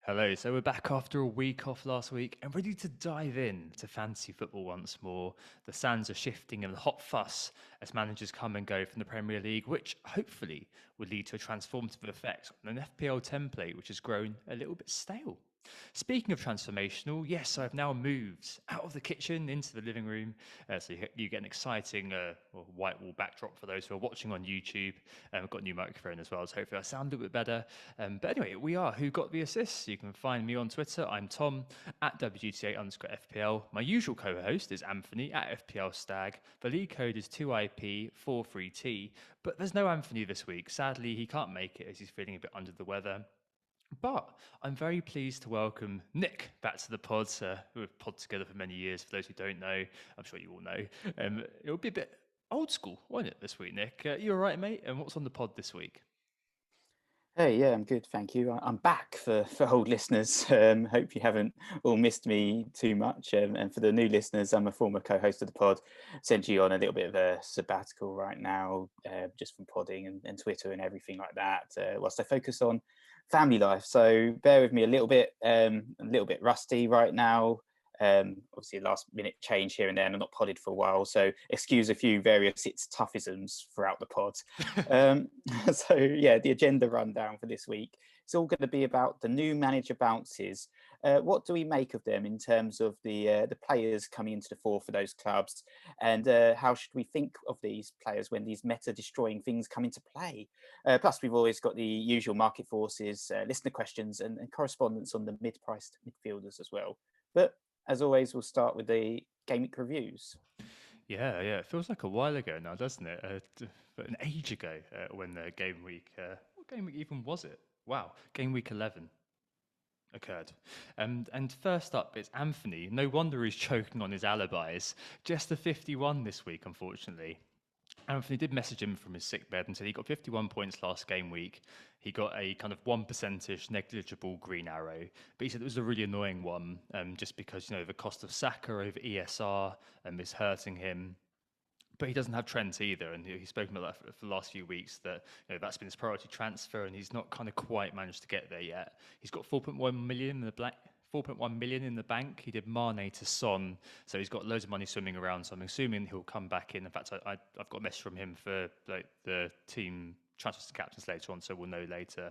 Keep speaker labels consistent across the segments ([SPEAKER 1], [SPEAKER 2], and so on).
[SPEAKER 1] Hello, so we're back after a week off last week and ready to dive in to fantasy football once more. The sands are shifting and the hot fuss as managers come and go from the Premier League, which hopefully will lead to a transformative effect on an FPL template which has grown a little bit stale. Speaking of transformational, yes, I've now moved out of the kitchen into the living room. So you get an exciting white wall backdrop for those who are watching on YouTube. I've got a new microphone as well, so hopefully I sound a little bit better. But anyway, we are Who Got the Assists. You can find me on Twitter. I'm Tom at WGTA_FPL. My usual co-host is Anthony at FPL Stag. The league code is 2IP43T, but there's no Anthony this week. Sadly, he can't make it as he's feeling a bit under the weather. But I'm very pleased to welcome Nick back to the pod. We've pod together for many years. For those who don't know, I'm sure you all know. It'll be a bit old school, won't it, this week, Nick? You all right, mate? And what's on the pod this week?
[SPEAKER 2] Hey, yeah, I'm good, thank you. I'm back for old listeners. Hope you haven't all missed me too much. And for the new listeners, I'm a former co-host of the pod, essentially on a little bit of a sabbatical right now, just from podding and Twitter and everything like that, whilst I focus on family life. So bear with me a little bit rusty right now. Obviously, last minute change here and there, and I'm not podded for a while, so excuse a few various it's toughisms throughout the pod. So yeah, the agenda rundown for this week. It's all going to be about the new manager bounces. What do we make of them in terms of the players coming into the fore for those clubs, and how should we think of these players when these meta destroying things come into play? Plus, we've always got the usual market forces, listener questions, and correspondence on the mid-priced midfielders as well. But as always, we'll start with the game week reviews.
[SPEAKER 1] Yeah. It feels like a while ago now, doesn't it? An age ago when the game week. What game week even was it? Wow, game week 11 occurred. And first up, it's Anthony. No wonder he's choking on his alibis. Just a 51 this week, unfortunately. Anthony did message him from his sick bed and said he got 51 points last game week. He got a kind of 1% negligible green arrow, but he said it was a really annoying one, just because the cost of Saka over ESR is hurting him. But he doesn't have Trent either, and he's spoken about that for the last few weeks. That that's been his priority transfer, and he's not kind of quite managed to get there yet. He's got 4.1 million in the black. 4.1 million in the bank. He did Mane to Son, so he's got loads of money swimming around. So I'm assuming he'll come back in. In fact, I've got a message from him for like the team transfers to captains later on, so we'll know later.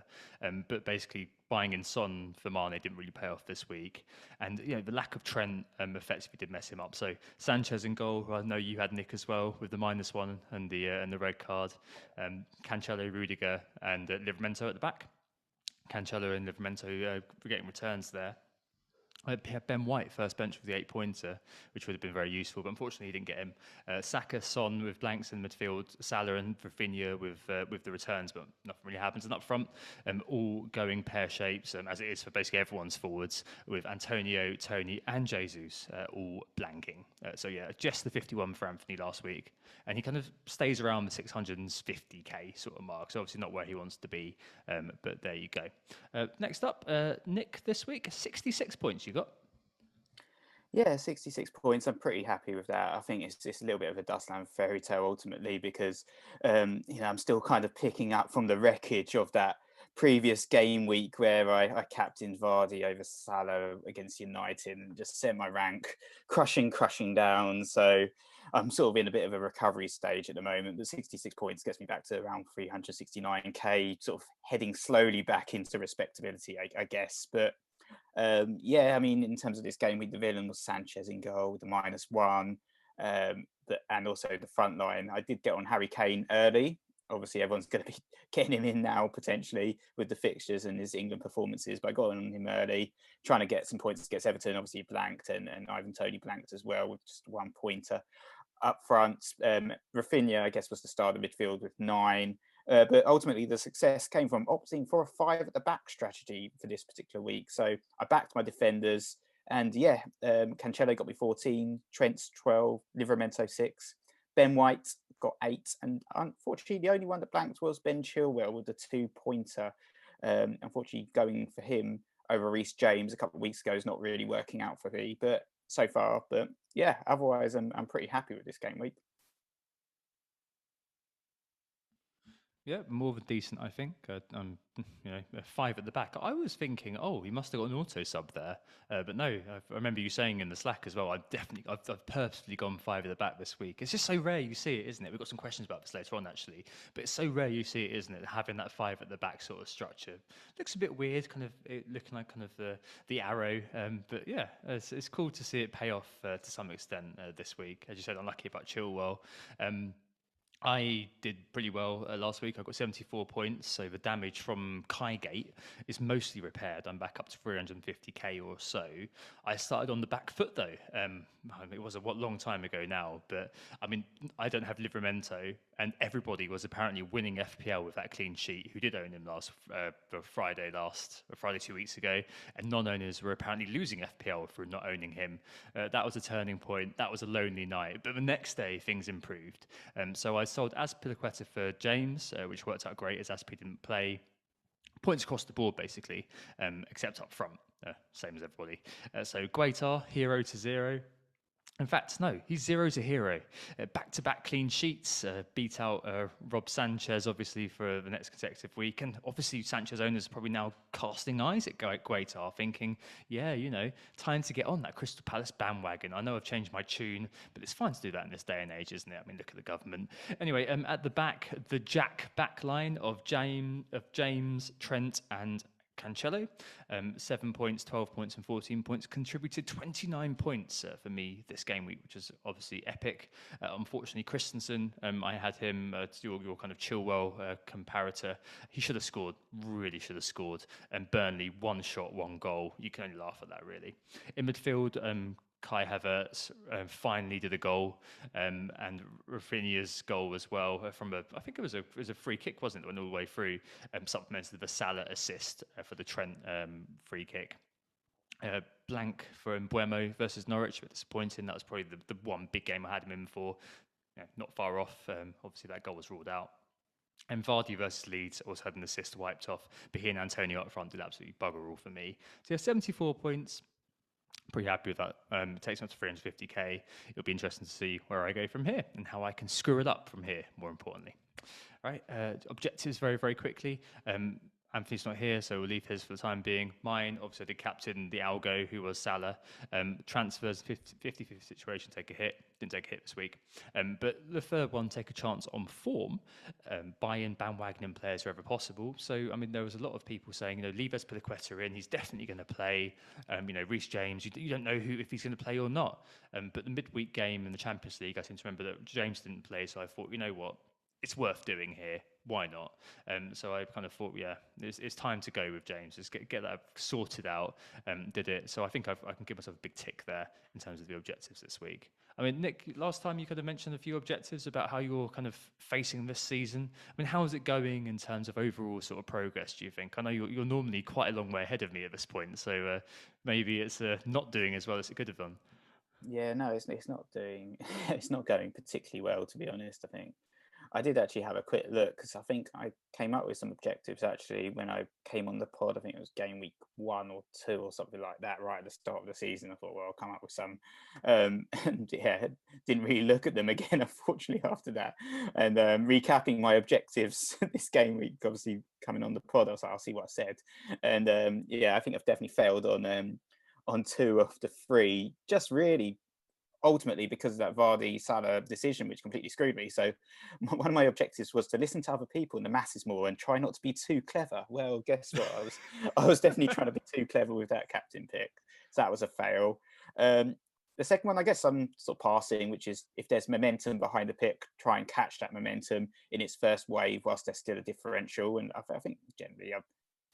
[SPEAKER 1] But basically, buying in Son for Mane didn't really pay off this week, and the lack of Trent effectively did mess him up. So Sanchez in goal, who I know you had, Nick, as well, with the -1 and the red card. Cancelo, Rudiger, and Livramento at the back. Cancelo and Livramento getting returns there. I had Ben White first bench with the 8-pointer, which would have been very useful, but unfortunately he didn't get him. Saka, Son with blanks in midfield, Salah and Rafinha with the returns, but nothing really happens. And up front, all going pear shapes, as it is for basically everyone's forwards, with Antonio, Tony, and Jesus all blanking. So yeah, just the 51 for Anthony last week, and he kind of stays around the 650k sort of mark. So obviously not where he wants to be, but there you go. Next up, Nick this week, 66 points you got.
[SPEAKER 2] Yeah, 66 points. I'm pretty happy with that. I think it's just a little bit of a Dustland fairy tale ultimately because, I'm still kind of picking up from the wreckage of that previous game week where I captained Vardy over Salah against United and just set my rank crushing down. So I'm sort of in a bit of a recovery stage at the moment, but 66 points gets me back to around 369k, sort of heading slowly back into respectability, I guess. But yeah, I mean, in terms of this game week, the villain was Sanchez in goal with the -1, and also the front line. I did get on Harry Kane early. Obviously, everyone's going to be getting him in now potentially with the fixtures and his England performances. But I got on him early, trying to get some points against Everton. Obviously, blanked, and Ivan Toney blanked as well with just 1-pointer up front. Rafinha, I guess, was the start of midfield with 9. But ultimately, the success came from opting for a 5 at the back strategy for this particular week. So I backed my defenders. And yeah, Cancelo got me 14, Trent's 12, Livramento 6, Ben White got 8. And unfortunately, the only one that blanked was Ben Chilwell with the 2-pointer. Unfortunately, going for him over Reece James a couple of weeks ago is not really working out for me. But so far, but yeah, otherwise I'm pretty happy with this game week.
[SPEAKER 1] Yeah, more than decent, I think. A 5 at the back. I was thinking, oh, he must have got an auto sub there, but no. I remember you saying in the Slack as well. I've purposely gone 5 at the back this week. It's just so rare you see it, isn't it? We've got some questions about this later on actually, but it's so rare you see it, isn't it? Having that 5 at the back sort of structure looks a bit weird, kind of looking like kind of the arrow. But yeah, it's cool to see it pay off to some extent this week. As you said, unlucky about Chilwell. I did pretty well last week. I got 74 points, so the damage from Kaigate is mostly repaired. I'm back up to 350k or so. I started on the back foot though. It was a long time ago now, but I mean, I don't have Livramento, and everybody was apparently winning FPL with that clean sheet who did own him Friday 2 weeks ago, and non-owners were apparently losing FPL through not owning him. That was a turning point. That was a lonely night, but the next day things improved. So I sold Azpilicueta for James, which worked out great as Aspi didn't play. Points across the board, basically, except up front, same as everybody. So Guaitar, hero to 0. In fact, no, he's 0 to hero. Back-to-back clean sheets, beat out Rob Sanchez, obviously, for the next consecutive week. And obviously, Sanchez owners are probably now casting eyes at Guaitar, thinking, yeah, time to get on that Crystal Palace bandwagon. I know I've changed my tune, but it's fine to do that in this day and age, isn't it? I mean, look at the government. Anyway, at the back, the Jack backline of James, Trent, and Cancelo, 7 points, 12 points, and 14 points, contributed 29 points for me this game week, which is obviously epic. Unfortunately, Christensen, I had him to your kind of Chilwell comparator. He should have scored, really should have scored. And Burnley, 1 shot, 1 goal. You can only laugh at that, really. In midfield, Kai Havertz finally did a goal, and Rafinha's goal as well I think it was a free kick, wasn't it? Went all the way through, supplemented with the Salah assist for the Trent free kick. Blank for Mbuemo versus Norwich, but disappointing. That was probably the one big game I had him in for. Not far off. Obviously, that goal was ruled out. And Vardy versus Leeds also had an assist wiped off, but he and Antonio up front did absolutely bugger all for me. So yeah, 74 points. Pretty happy with that. It takes me up to 350k. It'll be interesting to see where I go from here and how I can screw it up from here, more importantly. All right, objectives very, very quickly. Anthony's not here, so we'll leave his for the time being. Mine, obviously, the captain, the algo, who was Salah. Transfers, 50-50 situation, take a hit. Didn't take a hit this week. But the third one, take a chance on form. Buy in bandwagoning players wherever possible. So, I mean, there was a lot of people saying, leave Azpilicueta in. He's definitely going to play. Reece James, you don't know if he's going to play or not. But the midweek game in the Champions League, I seem to remember that James didn't play. So I thought, you know what? It's worth doing here. Why not? So I kind of thought, yeah, it's time to go with James. Just get that sorted out. Did it. So I think I can give myself a big tick there in terms of the objectives this week. I mean, Nick, last time you could have mentioned a few objectives about how you're kind of facing this season. I mean, how is it going in terms of overall sort of progress, do you think? I know you're normally quite a long way ahead of me at this point, so maybe it's not doing as well as it could have done.
[SPEAKER 2] Yeah, no, it's not doing. It's not going particularly well, to be honest. I think I did actually have a quick look because I think I came up with some objectives actually when I came on the pod. I think it was game week 1 or 2 or something like that, right at the start of the season. I thought, well, I'll come up with some, and yeah, didn't really look at them again, unfortunately, after that. And recapping my objectives this game week, obviously coming on the pod, I was like, I'll see what I said, and yeah, I think I've definitely failed on 2 of the 3, just really ultimately because of that Vardy Salah decision, which completely screwed me. So one of my objectives was to listen to other people in the masses more and try not to be too clever. Well, guess what? I was definitely trying to be too clever with that captain pick. So that was a fail. The second one, I guess I'm sort of passing, which is if there's momentum behind the pick, try and catch that momentum in its first wave whilst there's still a differential. And I think generally I've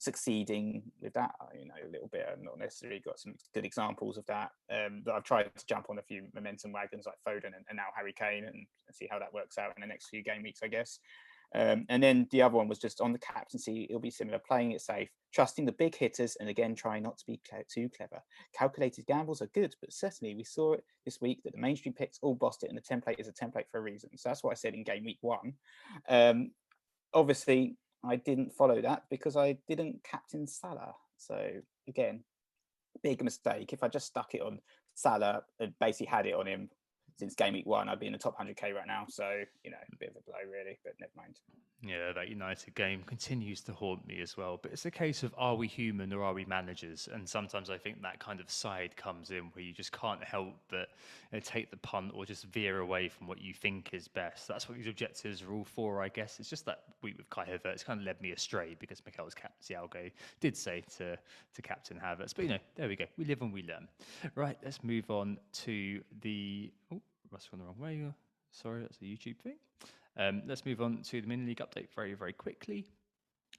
[SPEAKER 2] succeeding with that, a little bit. I've not necessarily got some good examples of that. But I've tried to jump on a few momentum wagons like Foden and now Harry Kane and see how that works out in the next few game weeks, I guess. And then the other one was just on the captaincy. It'll be similar, playing it safe, trusting the big hitters, and again, trying not to be too clever. Calculated gambles are good, but certainly we saw it this week that the mainstream picks all bossed it, and the template is a template for a reason. So that's what I said in game week 1. Obviously, I didn't follow that because I didn't captain Salah. So again, big mistake. If I just stuck it on Salah and basically had it on him since game week 1, I'd be in the top 100k right now. So, you know, a bit of a blow really, but never mind.
[SPEAKER 1] Yeah, that United game continues to haunt me as well. But it's a case of, are we human or are we managers? And sometimes I think that kind of side comes in where you just can't help but take the punt or just veer away from what you think is best. That's what these objectives are all for, I guess. It's just that week with Kai Havertz kind of led me astray because Mikel's captain Thiago did say to captain Havertz. But, there we go. We live and we learn. Right, let's move on to the... Oh, must have gone the wrong way. Sorry, that's a YouTube thing. Let's move on to the mini league update very, very quickly.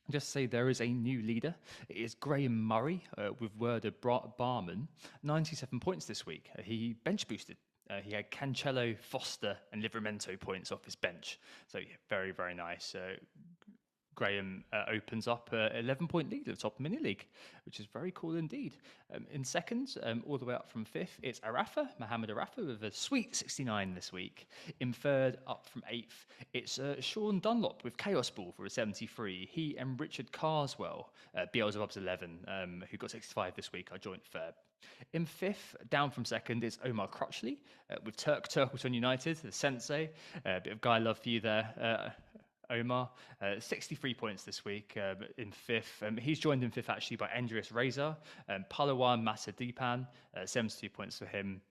[SPEAKER 1] Just say there is a new leader. It is Graham Murray with Werder Barman. 97 points this week. He bench boosted. He had Cancelo, Foster, and Livramento points off his bench. So yeah, very, very nice. Graham opens up an 11-point lead at the top of mini league, which is very cool indeed. In second, all the way up from fifth, it's Mohamed Arafa with a sweet 69 this week. In third, up from eighth, it's Sean Dunlop with Chaos Ball for a 73. He and Richard Carswell, Beelzebub's 11, who got 65 this week, are joint third. In fifth, down from second, is Omar Crutchley with Turkleton United, the sensei. A bit of guy love for you there. Omar, 63 points this week in fifth. He's joined in fifth actually by Andreas Reza, Palawan Masadipan, 72 points for him.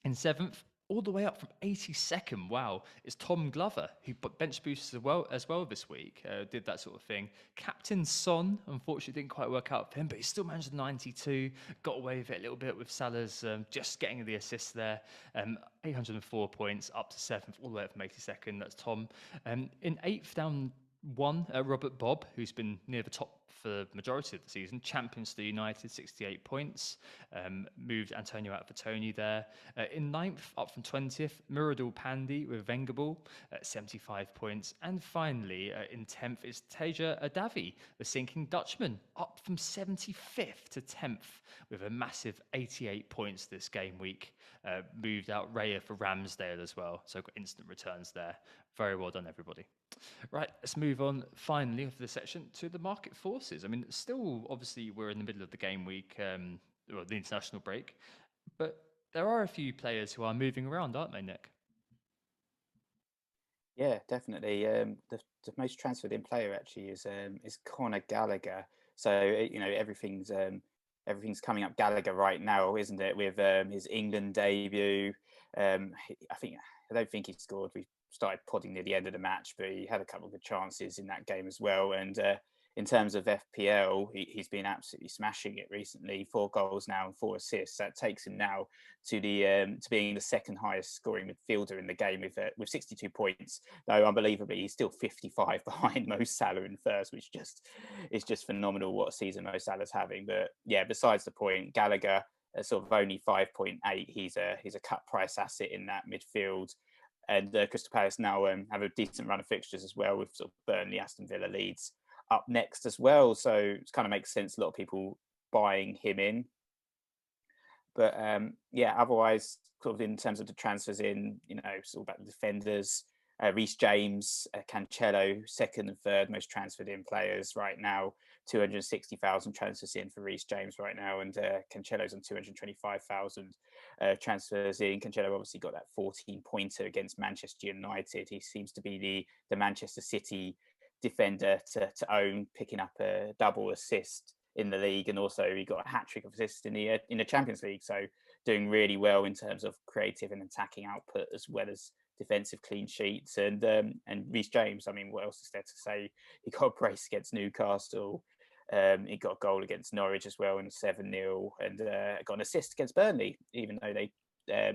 [SPEAKER 1] In seventh, all the way up from 82nd, wow, is Tom Glover, who bench boosts as well this week, did that sort of thing. Captain Son, unfortunately, didn't quite work out for him, but he still managed 92, got away with it a little bit with Salah's just getting the assist there. 804 points, up to seventh, all the way up from 82nd, that's Tom. In eighth, down one, Robert Bob, who's been near the top for the majority of the season, champions to United, 68 points, moved Antonio out for Tony there. In ninth, up from 20th, Muradul Pandi with Vengable, 75 points. And finally, in 10th is Teja Adavi, the sinking Dutchman, up from 75th to 10th with a massive 88 points this game week. Moved out Raya for Ramsdale as well, so got instant returns there. Very well done, everybody. Right, let's move on finally for this section to the market forces. I mean, still, obviously, we're in the middle of the game week, or the international break, but there are a few players who are moving around, aren't they, Nick?
[SPEAKER 2] Yeah, definitely. The most transferred in player actually is Conor Gallagher. So everything's coming up Gallagher right now, isn't it? With his England debut. I don't think he scored. We started podding near the end of the match, but he had a couple of good chances in that game as well. And in terms of FPL, he's been absolutely smashing it recently. 4 goals now and 4 assists. That takes him now to being the second highest scoring midfielder in the game with 62 points. Though unbelievably, he's still 55 behind Mo Salah in first, which is just phenomenal what a season Mo Salah's having. But yeah, besides the point, Gallagher sort of only 5.8. He's a cut price asset in that midfield. And Crystal Palace now have a decent run of fixtures as well, with sort of Burnley, Aston Villa, Leeds up next as well. So it kind of makes sense. A lot of people buying him in. But otherwise, sort of in terms of the transfers in, it's all about the defenders. Reece James, Cancelo, second and third most transferred in players right now. 260,000 transfers in for Reece James right now, and Cancelo's on 225,000 transfers in. Cancelo obviously got that 14-pointer against Manchester United. He seems to be the Manchester City defender to own, picking up a double assist in the league, and also he got a hat-trick of assists in the Champions League. So doing really well in terms of creative and attacking output, as well as defensive clean sheets. And Reece James, I mean, what else is there to say? He got a brace against Newcastle. He got a goal against Norwich as well in 7-0, and got an assist against Burnley, even though they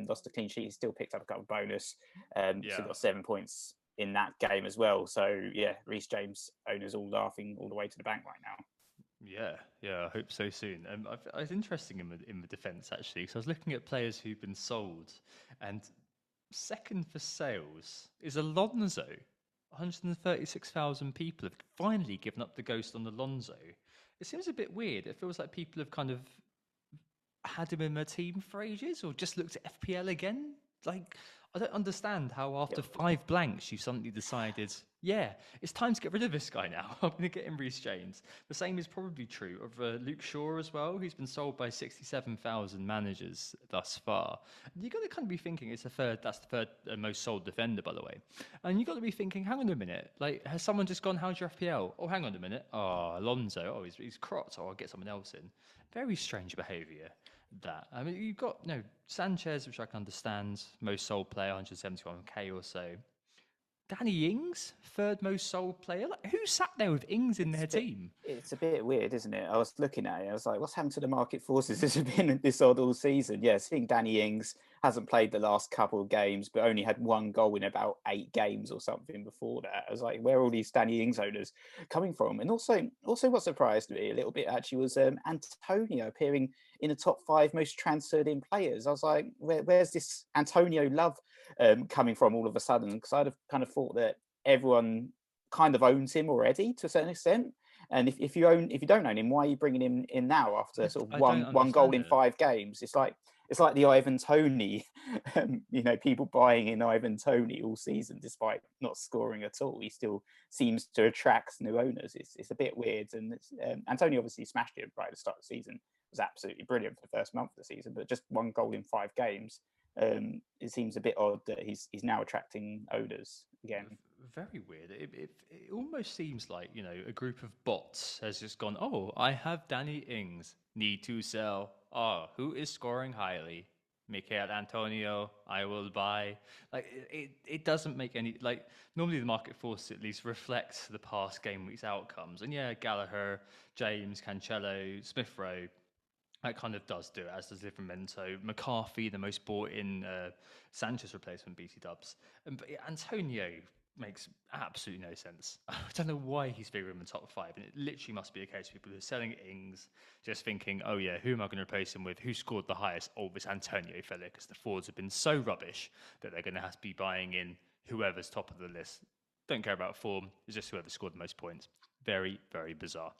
[SPEAKER 2] lost the clean sheet. He still picked up a couple of bonus. So got 7 points in that game as well. So yeah, Reece James owners all laughing all the way to the bank right now.
[SPEAKER 1] Yeah, I hope so soon. It's interesting in the defence actually, because I was looking at players who've been sold, and second for sales is Alonso. 136,000 people have finally given up the ghost on Alonso. It seems a bit weird. It feels like people have kind of had him in their team for ages, or just looked at FPL again. Like, I don't understand how after 5 blanks you suddenly decided, Yeah, it's time to get rid of this guy now. I'm going to get him Reece James. The same is probably true of Luke Shaw as well, who's been sold by 67,000 managers thus far. You got to kind of be thinking that's the third most sold defender, by the way. And you got to be thinking, hang on a minute, like has someone just gone, how's your FPL? Oh, hang on a minute. Oh, Alonso. Oh, he's cropped. Oh, I'll get someone else in. Very strange behaviour. That I mean, you've got Sanchez, which I can understand, most sold player, 171k or so. Danny Ings, third most sold player. Like, who sat there with Ings in their team?
[SPEAKER 2] It's a bit weird, isn't it? I was looking at it. I was like, what's happened to the market forces? This has been this odd all season. Yeah, seeing Danny Ings hasn't played the last couple of games, but only had one goal in about 8 games or something before that. I was like, where are all these Danny Ings owners coming from? And also what surprised me a little bit actually was Antonio appearing in the top 5 most transferred in players. I was like, where's this Antonio love coming from all of a sudden? Because I'd have kind of thought that everyone kind of owns him already to a certain extent. And if you don't own him, why are you bringing him in now after sort of
[SPEAKER 1] I don't
[SPEAKER 2] one goal
[SPEAKER 1] understand
[SPEAKER 2] in
[SPEAKER 1] it.
[SPEAKER 2] 5 games? It's like the Ivan Toney, people buying in Ivan Toney all season despite not scoring at all. He still seems to attract new owners. It's a bit weird. And Antonio obviously smashed it right at the start of the season. It was absolutely brilliant for the first month of the season, but just one goal in 5 games. It seems a bit odd that he's now attracting owners again.
[SPEAKER 1] Very weird. It almost seems like, a group of bots has just gone, oh, I have Danny Ings, need to sell. Oh, who is scoring highly? Mikel Antonio, I will buy. Like, it doesn't make any, like, normally the market force at least reflects the past game week's outcomes. And yeah, Gallagher, James, Cancelo, Smith Rowe, that kind of does do it, as does Livramento. McCarthy, the most bought in Sanchez replacement, BT Dubs. But yeah, Antonio makes absolutely no sense. I don't know why he's figuring in the top 5. And it literally must be a case of people who are selling Ings, just thinking, oh yeah, who am I going to replace him with? Who scored the highest? Oh, this Antonio fella, because the forwards have been so rubbish that they're going to have to be buying in whoever's top of the list. Don't care about form, it's just whoever scored the most points. Very, very bizarre.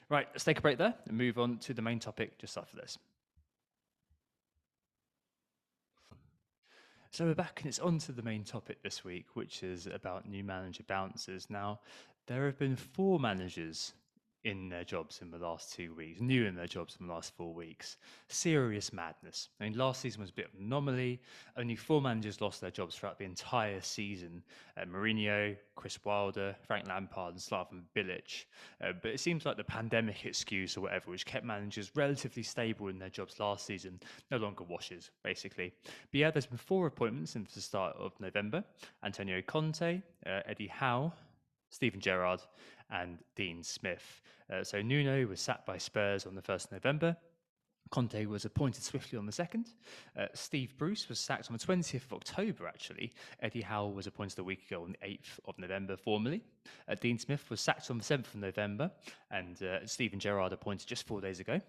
[SPEAKER 1] Right, let's take a break there and move on to the main topic just after this. So we're back and it's on to the main topic this week, which is about new manager bounces. Now, there have been 4 managers in their jobs in the last 2 weeks, new in their jobs in the last 4 weeks. Serious madness. I mean, last season was a bit of an anomaly. Only 4 managers lost their jobs throughout the entire season. Mourinho, Chris Wilder, Frank Lampard and Slaven Bilic. But it seems like the pandemic excuse or whatever, which kept managers relatively stable in their jobs last season, no longer washes, basically. But yeah, there's been 4 appointments since the start of November. Antonio Conte, Eddie Howe, Steven Gerrard and Dean Smith. So Nuno was sacked by Spurs on the 1st of November. Conte was appointed swiftly on the 2nd. Steve Bruce was sacked on the 20th of October, actually. Eddie Howe was appointed a week ago on the 8th of November formally. Dean Smith was sacked on the 7th of November, and Steven Gerrard appointed just 4 days ago.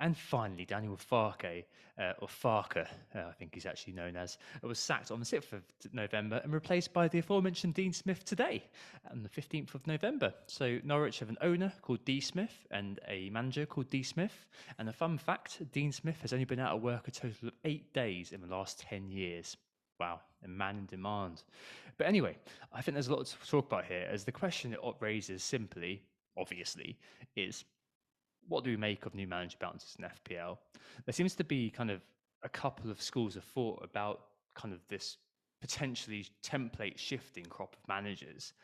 [SPEAKER 1] And finally, Daniel Farke, or Farker, I think he's actually known as, was sacked on the 6th of November and replaced by the aforementioned Dean Smith today, on the 15th of November. So Norwich have an owner called D. Smith and a manager called D. Smith. And a fun fact, Dean Smith has only been out of work a total of 8 days in the last 10 years. Wow, a man in demand. But anyway, I think there's a lot to talk about here, as the question it raises simply, obviously, is what do we make of new manager bounces in FPL? There seems to be kind of a couple of schools of thought about kind of this potentially template shifting crop of managers.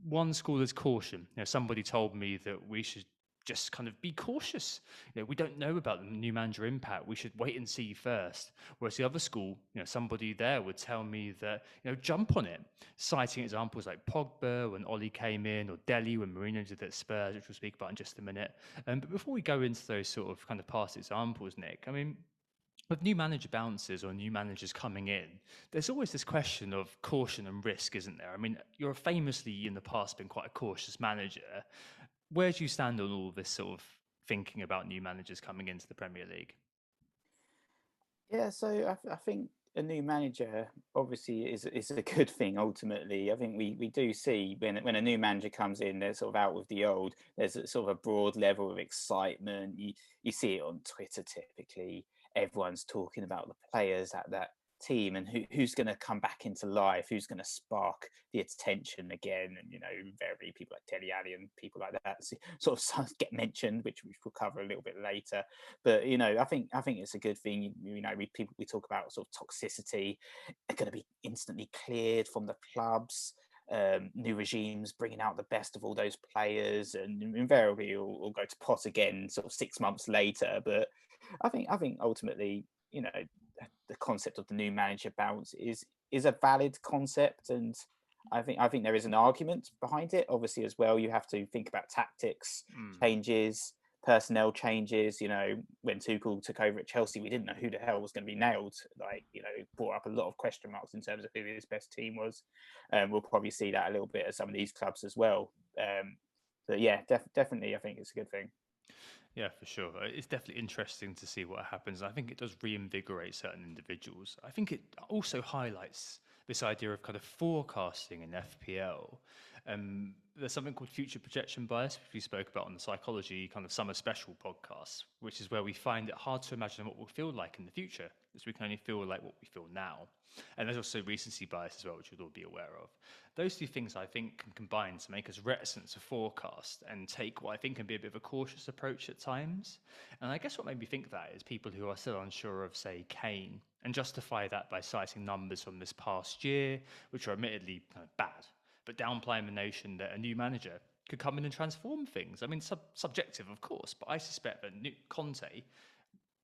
[SPEAKER 1] One school is caution. Somebody told me that we should just kind of be cautious. We don't know about the new manager impact. We should wait and see first. Whereas the other school, somebody there would tell me that, jump on it, citing examples like Pogba when Oli came in, or Dele when Mourinho did at Spurs, which we'll speak about in just a minute. But before we go into those sort of kind of past examples, Nick, I mean, with new manager bounces or new managers coming in, there's always this question of caution and risk, isn't there? I mean, you're famously in the past been quite a cautious manager. Where do you stand on all this sort of thinking about new managers coming into the Premier League?
[SPEAKER 2] Yeah, so I think a new manager obviously is a good thing ultimately. I think we do see when a new manager comes in, they're sort of out with the old. There's a sort of a broad level of excitement. You see it on Twitter typically. Everyone's talking about the players at team, and who's going to come back into life, who's going to spark the attention again. And invariably people like Telly Alli and people like that sort of get mentioned, which we'll cover a little bit later. But I think it's a good thing. We talk about sort of toxicity going to be instantly cleared from the clubs. New regimes bringing out the best of all those players, and invariably will go to pot again sort of 6 months later. But I think ultimately, the concept of the new manager bounce is a valid concept, and I think there is an argument behind it. Obviously, as well, you have to think about tactics changes, personnel changes. When Tuchel took over at Chelsea, we didn't know who the hell was going to be nailed. Brought up a lot of question marks in terms of who his best team was. We'll probably see that a little bit at some of these clubs as well. But yeah, definitely, I think it's a good thing.
[SPEAKER 1] Yeah, for sure. It's definitely interesting to see what happens. I think it does reinvigorate certain individuals. I think it also highlights this idea of kind of forecasting in FPL. There's something called future projection bias, which we spoke about on the psychology kind of summer special podcast, which is where we find it hard to imagine what we'll feel like in the future, as we can only feel like what we feel now. And there's also recency bias as well, which we'll all be aware of. Those two things I think can combine to make us reticent to forecast and take what I think can be a bit of a cautious approach at times. And I guess what made me think that is people who are still unsure of, say, Kane, and justify that by citing numbers from this past year, which are admittedly kind of bad, but downplaying the notion that a new manager could come in and transform things. I mean, subjective, of course, but I suspect that Conte,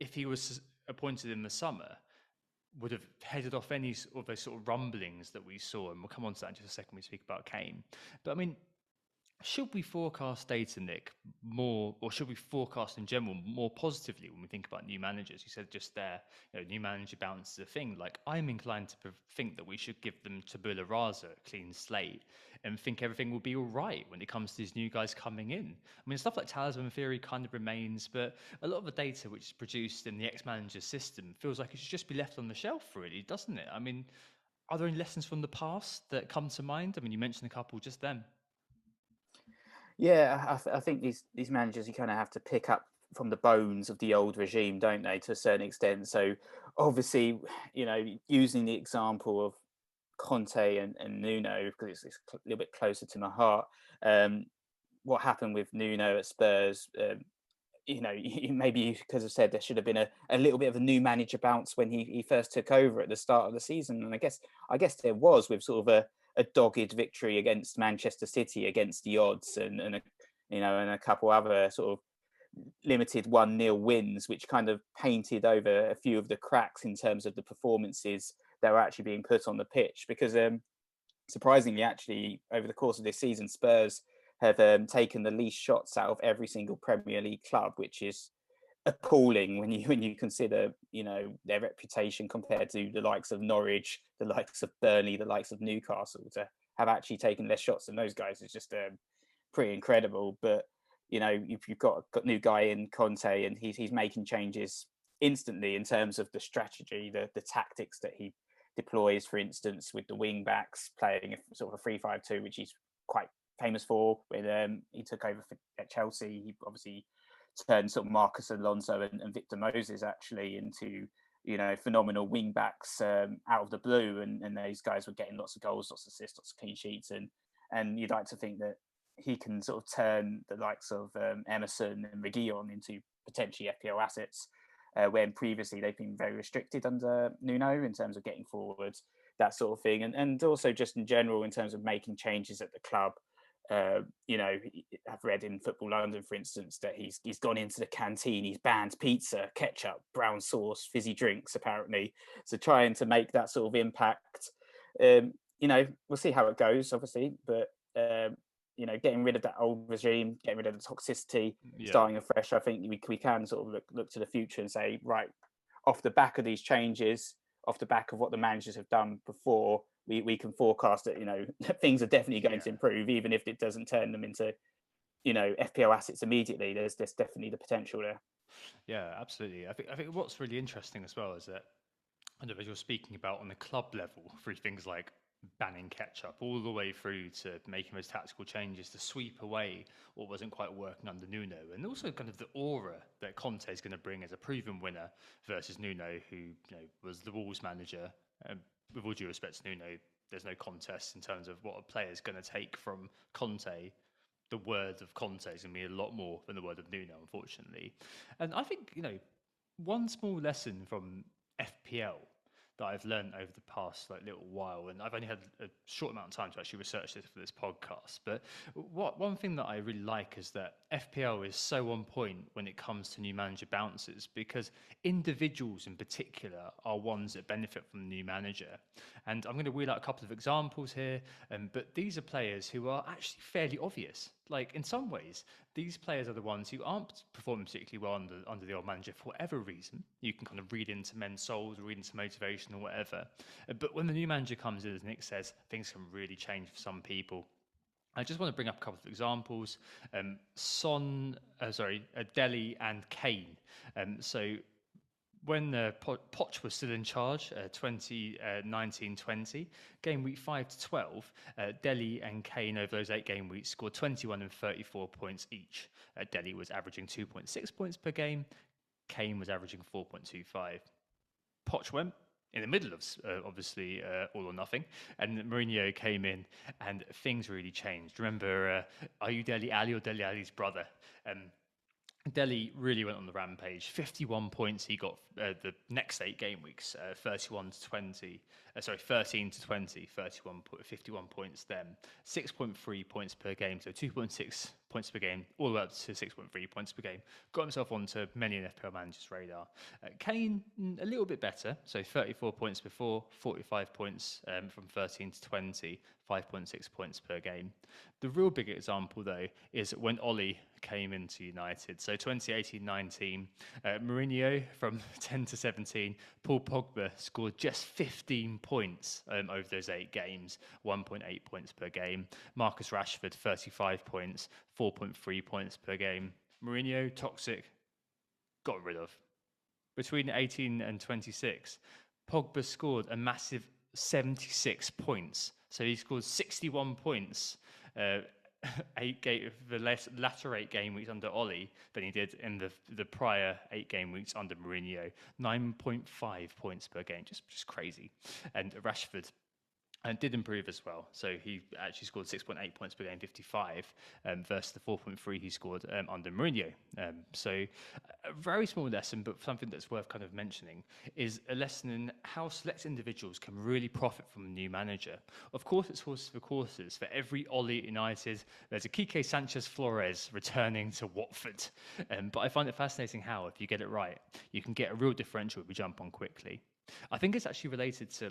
[SPEAKER 1] if he was appointed in the summer, would have headed off any of those sort of rumblings that we saw, and we'll come on to that in just a second when we speak about Kane. But I mean, should we forecast data, Nick, more, or should we forecast in general more positively when we think about new managers? You said just there, new manager bounce is a thing. Like, I'm inclined to think that we should give them tabula rasa, a clean slate, and think everything will be all right when it comes to these new guys coming in. I mean, stuff like talisman theory kind of remains, but a lot of the data which is produced in the ex-manager system feels like it should just be left on the shelf, really, doesn't it? I mean, are there any lessons from the past that come to mind? I mean, you mentioned a couple just then.
[SPEAKER 2] Yeah, I think these managers, you kind of have to pick up from the bones of the old regime, don't they, to a certain extent. So obviously, using the example of Conte and Nuno, because it's a little bit closer to my heart. What happened with Nuno at Spurs? Maybe you could have said there should have been a little bit of a new manager bounce when he first took over at the start of the season, and I guess there was, with sort of a dogged victory against Manchester City against the odds, and a couple other sort of limited 1-0 wins, which kind of painted over a few of the cracks in terms of the performances that were actually being put on the pitch. Because surprisingly, actually, over the course of this season, Spurs have taken the least shots out of every single Premier League club, which is appalling when you consider their reputation compared to the likes of Norwich, the likes of Burnley, the likes of Newcastle. To have actually taken less shots than those guys is just pretty incredible. But if you've got a new guy in Conte, and he's making changes instantly in terms of the strategy, the tactics that he deploys, for instance, with the wing backs playing a sort of a 3-5-2, which he's quite famous for. When he took over at Chelsea, he obviously turned sort of Marcus Alonso and Victor Moses actually into phenomenal wing backs out of the blue, and those guys were getting lots of goals, lots of assists, lots of clean sheets, and you'd like to think that he can sort of turn the likes of Emerson and Reguilon into potentially FPL assets, when previously they've been very restricted under Nuno in terms of getting forward, that sort of thing, and also just in general in terms of making changes at the club. I've read in Football London, for instance, that he's gone into the canteen, he's banned pizza, ketchup, brown sauce, fizzy drinks, apparently. So trying to make that sort of impact. We'll see how it goes, obviously, but getting rid of that old regime, getting rid of the toxicity, starting afresh. I think we can sort of look to the future and say, right, off the back of these changes, off the back of what the managers have done before, we can forecast that things are definitely going to improve, even if it doesn't turn them into FPL assets immediately. There's definitely the potential there.
[SPEAKER 1] Yeah, absolutely. I think what's really interesting as well is that, as you're speaking about on the club level, through things like banning ketchup, all the way through to making those tactical changes to sweep away what wasn't quite working under Nuno, and also kind of the aura that Conte is going to bring as a proven winner versus Nuno, who was the Wolves manager With all due respect to Nuno, there's no contest in terms of what a player is going to take from Conte. The word of Conte is going to be a lot more than the word of Nuno, unfortunately. And I think, one small lesson from FPL that I've learned over the past little while, and I've only had a short amount of time to actually research this for this podcast. But one thing that I really like is that FPL is so on point when it comes to new manager bounces, because individuals in particular are ones that benefit from the new manager. And I'm going to wheel out a couple of examples here, but these are players who are actually fairly obvious. Like, in some ways, these players are the ones who aren't performing particularly well under the old manager for whatever reason. You can kind of read into men's souls, read into motivation or whatever. But when the new manager comes in, as Nick says, things can really change for some people. I just want to bring up a couple of examples. Dele and Kane. So when Poch was still in charge, 2019-20, game week 5 to 12, Dele and Kane over those 8 game weeks scored 21 and 34 points each. Dele was averaging 2.6 points per game. Kane was averaging 4.25. Poch went in the middle of, obviously, all or nothing, and Mourinho came in, and things really changed. Remember, are you Dele Alli or Dele Alli's brother? Dele really went on the rampage. 51 points he got the next 8 game weeks, 13 to 20, 51 points then. 6.3 points per game, so 2.6 points per game, all the way up to 6.3 points per game. Got himself onto many an FPL manager's radar. Kane, a little bit better, so 34 points before, 45 points from 13 to 20, 5.6 points per game. The real big example, though, is when Ollie came into United. So 2018-19, Mourinho from 10 to 17, Paul Pogba scored just 15 points over those 8 games, 1.8 points per game. Marcus Rashford, 35 points, 4.3 points per game. Mourinho, toxic, got rid of. Between 18 and 26, Pogba scored a massive 76 points. So he scored 61 points the latter 8 game weeks under Ollie than he did in the prior 8 game weeks under Mourinho. 9.5 points per game, just crazy. And Rashford did improve as well. So he actually scored 6.8 points per game, 55, versus the 4.3 he scored under Mourinho. So a very small lesson, but something that's worth kind of mentioning, is a lesson in how select individuals can really profit from a new manager. Of course, it's horses for courses. For every Ollie at United, there's a Kike Sanchez-Flores returning to Watford. But I find it fascinating how, if you get it right, you can get a real differential if you jump on quickly. I think it's actually related to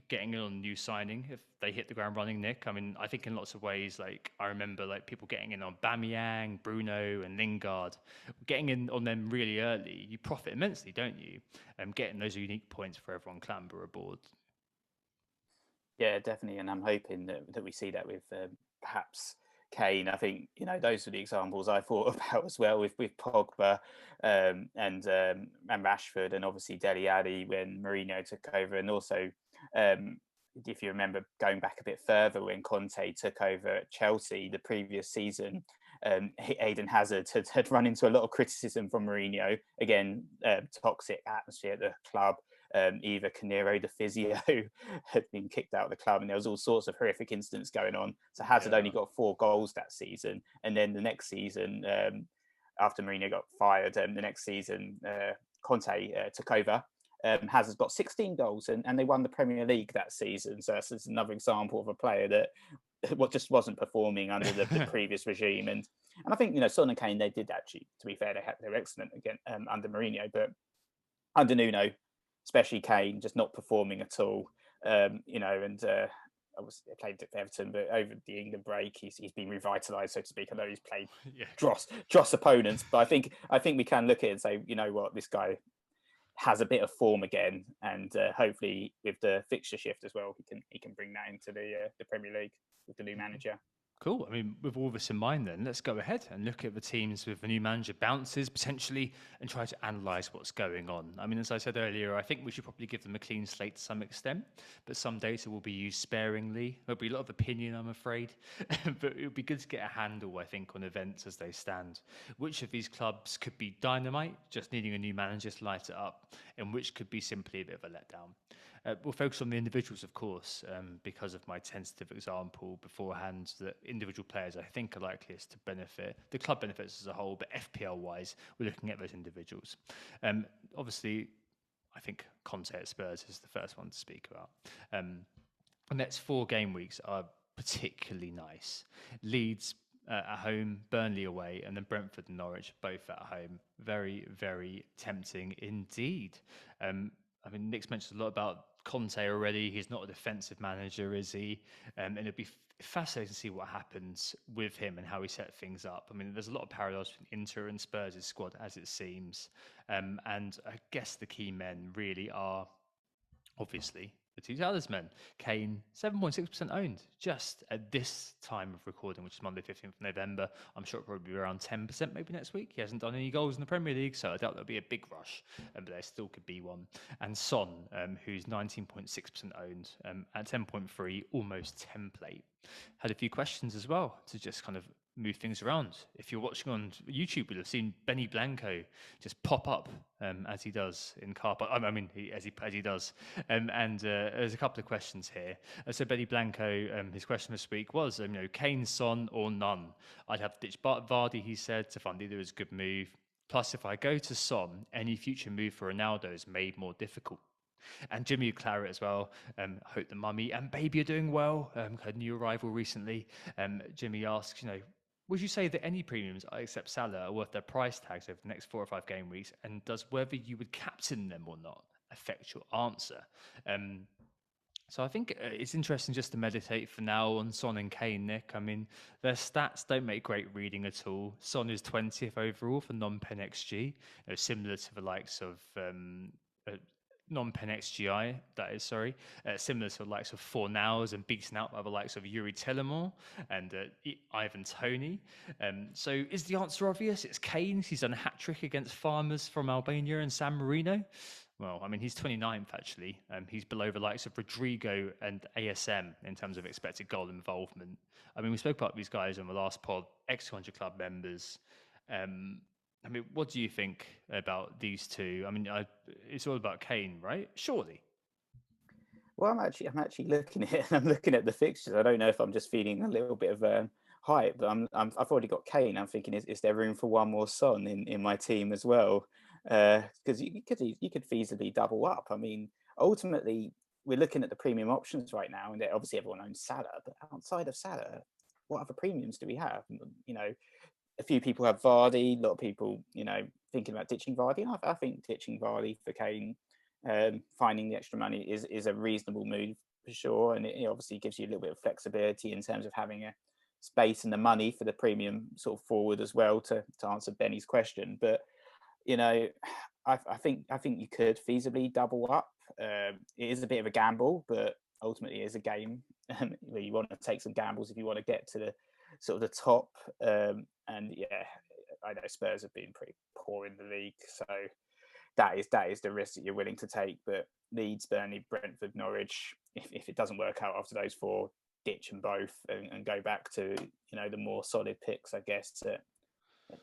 [SPEAKER 1] getting in on a new signing if they hit the ground running, Nick. I mean, I think in lots of ways, I remember people getting in on Bamiyang, Bruno and Lingard, getting in on them really early. You profit immensely, don't you? Getting those unique points for everyone clamber aboard.
[SPEAKER 2] Yeah, definitely. And I'm hoping that we see that with perhaps Kane. I think, those are the examples I thought about as well with Pogba and Rashford, and obviously Dele Alli when Mourinho took over. And also, if you remember going back a bit further when Conte took over at Chelsea the previous season, Eden Hazard had run into a lot of criticism from Mourinho. Again, toxic atmosphere at the club. Eva Canero, the physio, had been kicked out of the club, and there was all sorts of horrific incidents going on. So Hazard only got 4 goals that season, and then the next season, after Mourinho got fired, the next season Conte took over. Hazard got 16 goals, and they won the Premier League that season. So that's another example of a player that just wasn't performing under the previous regime. And I think Son and Kane, they did actually. To be fair, they were excellent again under Mourinho, but under Nuno, especially Kane, just not performing at all. Obviously played at Everton, but over the England break, he's been revitalised, so to speak. I know he's played dross opponents, but I think we can look at it and say, you know what, this guy has a bit of form again, and hopefully with the fixture shift as well, he can bring that into the Premier League with the new manager.
[SPEAKER 1] Cool. I mean, with all this in mind, then let's go ahead and look at the teams with the new manager bounces potentially and try to analyse what's going on. I mean, as I said earlier, I think we should probably give them a clean slate to some extent, but some data will be used sparingly. There'll be a lot of opinion, I'm afraid, but it would be good to get a handle, I think, on events as they stand. Which of these clubs could be dynamite, just needing a new manager to light it up, and which could be simply a bit of a letdown? We'll focus on the individuals, of course, because of my tentative example beforehand that individual players I think are likeliest to benefit. The club benefits as a whole, but FPL-wise, we're looking at those individuals. Obviously, I think Conte at Spurs is the first one to speak about. The next 4 game weeks are particularly nice. Leeds at home, Burnley away, and then Brentford and Norwich both at home. Very, very tempting indeed. I mean, Nick's mentioned a lot about Conte already. He's not a defensive manager, is he? And it'll be fascinating to see what happens with him and how he set things up. I mean, there's a lot of parallels between Inter and Spurs' squad, as it seems. And I guess the key men really are obviously the two talisman. Kane, 7.6% owned just at this time of recording, which is Monday, 15th of November. I'm sure it'll probably be around 10% maybe next week. He hasn't done any goals in the Premier League, so I doubt there'll be a big rush, but there still could be one. And Son, who's 19.6% owned at 10.3, almost template. Had a few questions as well to just kind of move things around. If you're watching on YouTube, you'll have seen Benny Blanco just pop up as he does in car park. I mean, as he does. And there's a couple of questions here. So Benny Blanco, his question this week was, Kane, Son, or none. I'd have to ditch Vardy, he said, to fund either is a good move. Plus, if I go to Son, any future move for Ronaldo is made more difficult. And Jimmy Claret as well. Hope the mummy and baby are doing well. Had a new arrival recently. Jimmy asks, would you say that any premiums except Salah are worth their price tags over the next 4 or 5 game weeks? And does whether you would captain them or not affect your answer? So I think it's interesting just to meditate for now on Son and Kane, Nick. I mean, their stats don't make great reading at all. Son is 20th overall for non-pen XG, similar to the likes of non-pen XGI, that is, sorry, similar to the likes of Fornals and beaten out by the likes of Yuri Tillemore and Ivan Toney. So is the answer obvious? It's Kane. He's done a hat-trick against farmers from Albania and San Marino. Well, I mean, he's 29th, actually. He's below the likes of Rodrigo and ASM in terms of expected goal involvement. I mean, we spoke about these guys on the last pod, ex-200 Club members. I mean, what do you think about these two? I mean, it's all about Kane, right? Surely.
[SPEAKER 2] Well, I'm actually looking at it, and I'm looking at the fixtures. I don't know if I'm just feeling a little bit of hype, but I've already got Kane. I'm thinking, is there room for one more Son in my team as well? Because you could feasibly double up. I mean, ultimately, we're looking at the premium options right now, and obviously everyone owns Salah, but outside of Salah, what other premiums do we have? A few people have Vardy. A lot of people, thinking about ditching Vardy. I think ditching Vardy for Kane, finding the extra money is a reasonable move for sure, and it obviously gives you a little bit of flexibility in terms of having a space and the money for the premium sort of forward as well to answer Benny's question. But I think you could feasibly double up. It is a bit of a gamble, but ultimately it is a game where you want to take some gambles if you want to get to the sort of the top. And yeah, I know Spurs have been pretty poor in the league, so that is the risk that you're willing to take. But Leeds, Burnley, Brentford, Norwich, if it doesn't work out after those 4, ditch them both and go back to the more solid picks, I guess, to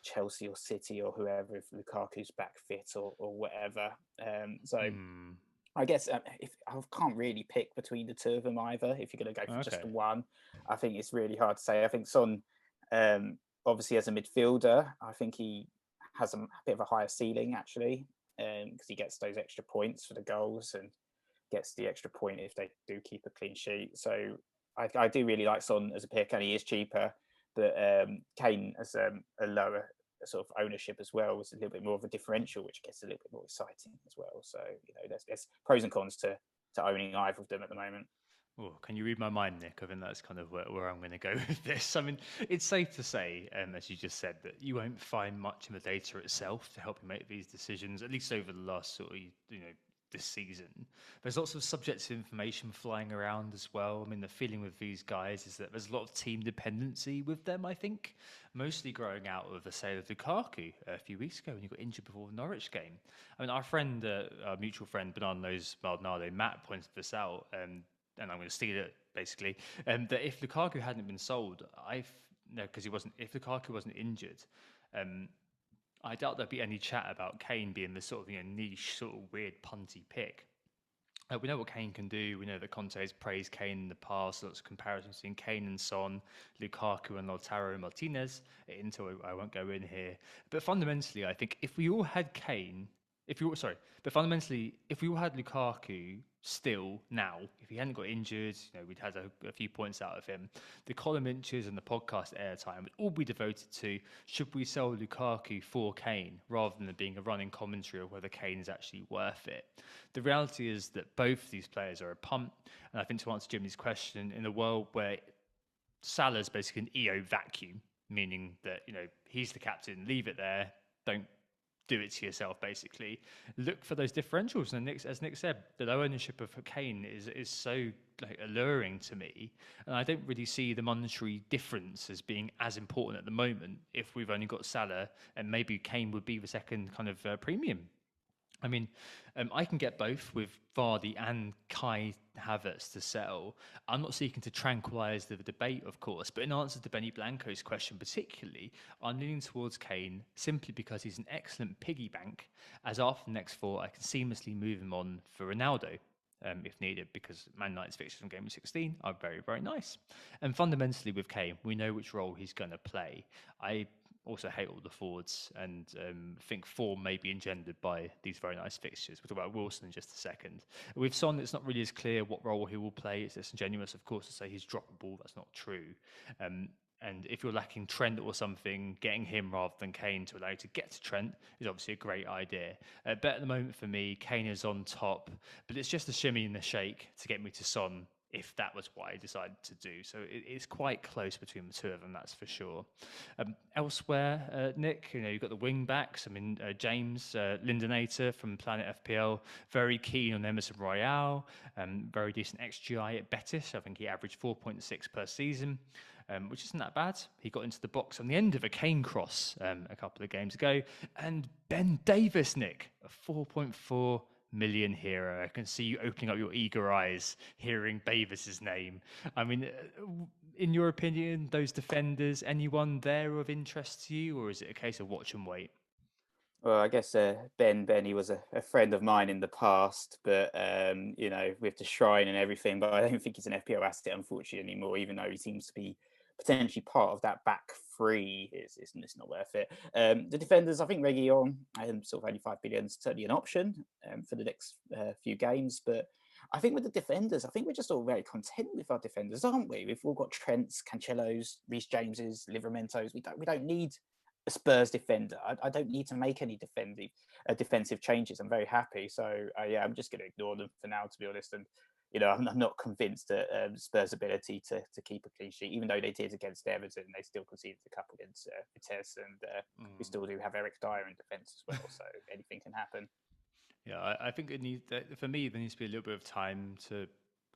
[SPEAKER 2] Chelsea or City or whoever, if Lukaku's back fit or whatever. I guess if I can't really pick between the two of them either. If you're going to go for just the one, I think it's really hard to say. I think Son, obviously as a midfielder, I think he has a bit of a higher ceiling actually, because he gets those extra points for the goals and gets the extra point if they do keep a clean sheet. So I do really like Son as a pick, and he is cheaper. But Kane as a lower sort of ownership as well was a little bit more of a differential, which gets a little bit more exciting as well. So there's pros and cons to owning either of them at the moment.
[SPEAKER 1] Oh, can you read my mind, Nick? I think that's kind of where I'm going to go with this. I mean, it's safe to say, as you just said, that you won't find much in the data itself to help you make these decisions, at least over the last sort of, this season. There's lots of subjective information flying around as well. I mean, the feeling with these guys is that there's a lot of team dependency with them, I think, mostly growing out of the sale of Lukaku a few weeks ago when he got injured before the Norwich game. I mean, our friend, our mutual friend, Bernardo Maldonado, Matt, pointed this out, and I'm going to steal it, basically, that if Lukaku hadn't been sold, because if Lukaku wasn't injured, I doubt there'd be any chat about Kane being the sort of niche, sort of weird punty pick. We know what Kane can do. We know that Conte has praised Kane in the past. Lots of comparisons between Kane and Son, Lukaku and Lautaro Martinez. Into I won't go in here. But fundamentally, I think if we all had Kane, if we all, sorry, but fundamentally, if we all had Lukaku still now, if he hadn't got injured, we'd had a few points out of him. The column inches and the podcast airtime would all be devoted to should we sell Lukaku for Kane rather than being a running commentary of whether Kane is actually worth it. The reality is that both these players are a punt, and I think to answer Jimmy's question, in a world where Salah's basically an EO vacuum, meaning that he's the captain, leave it there, don't do it to yourself, basically. Look for those differentials. And as Nick said, the low ownership of Kane is so alluring to me. And I don't really see the monetary difference as being as important at the moment if we've only got Salah, and maybe Kane would be the second kind of premium. I mean, I can get both with Vardy and Kai Havertz to sell. I'm not seeking to tranquilise the debate, of course, but in answer to Benny Blanco's question particularly, I'm leaning towards Kane simply because he's an excellent piggy bank, as after the next four, I can seamlessly move him on for Ronaldo. If needed, because Man United's fixtures from Game Week 16 are very, very nice. And fundamentally with Kane, we know which role he's going to play. I also hate all the forwards and think form may be engendered by these very nice fixtures. We'll talk about Wilson in just a second. With Son, it's not really as clear what role he will play. It's disingenuous, of course, to say he's droppable. That's not true. And if you're lacking Trent or something, getting him rather than Kane to allow you to get to Trent is obviously a great idea. Bet at the moment for me, Kane is on top, but it's just a shimmy and a shake to get me to Son if that was what I decided to do. So it's quite close between the two of them, that's for sure. Elsewhere, Nick, you've got the wing backs. I mean, James Lindenater from Planet FPL, very keen on Emerson Royale, very decent XGI at Betis. I think he averaged 4.6 per season. Which isn't that bad. He got into the box on the end of a Kane cross a couple of games ago. And Ben Davis, Nick, a 4.4 million hero. I can see you opening up your eager eyes hearing Davis's name. I mean, in your opinion, those defenders, anyone there of interest to you, or is it a case of watch and wait?
[SPEAKER 2] Well, I guess Benny was a friend of mine in the past, but with the shrine and everything. But I don't think he's an FPL asset, unfortunately, anymore. Even though he seems to be potentially part of that back three, it's not worth it. The defenders, I think Reguilon, sort of only 5 billion is certainly an option for the next few games. But I think with the defenders, I think we're just all very content with our defenders, aren't we? We've all got Trents, Cancelos, Reece Jameses, Livramentos. We don't need a Spurs defender. I don't need to make any defensive changes. I'm very happy. So yeah, I'm just going to ignore them for now, to be honest. And I'm not convinced that Spurs' ability to keep a clean sheet, even though they did against Everton, they still conceded a couple against Vitesse, and we still do have Eric Dyer in defence as well. So anything can happen.
[SPEAKER 1] Yeah, I think for me, there needs to be a little bit of time to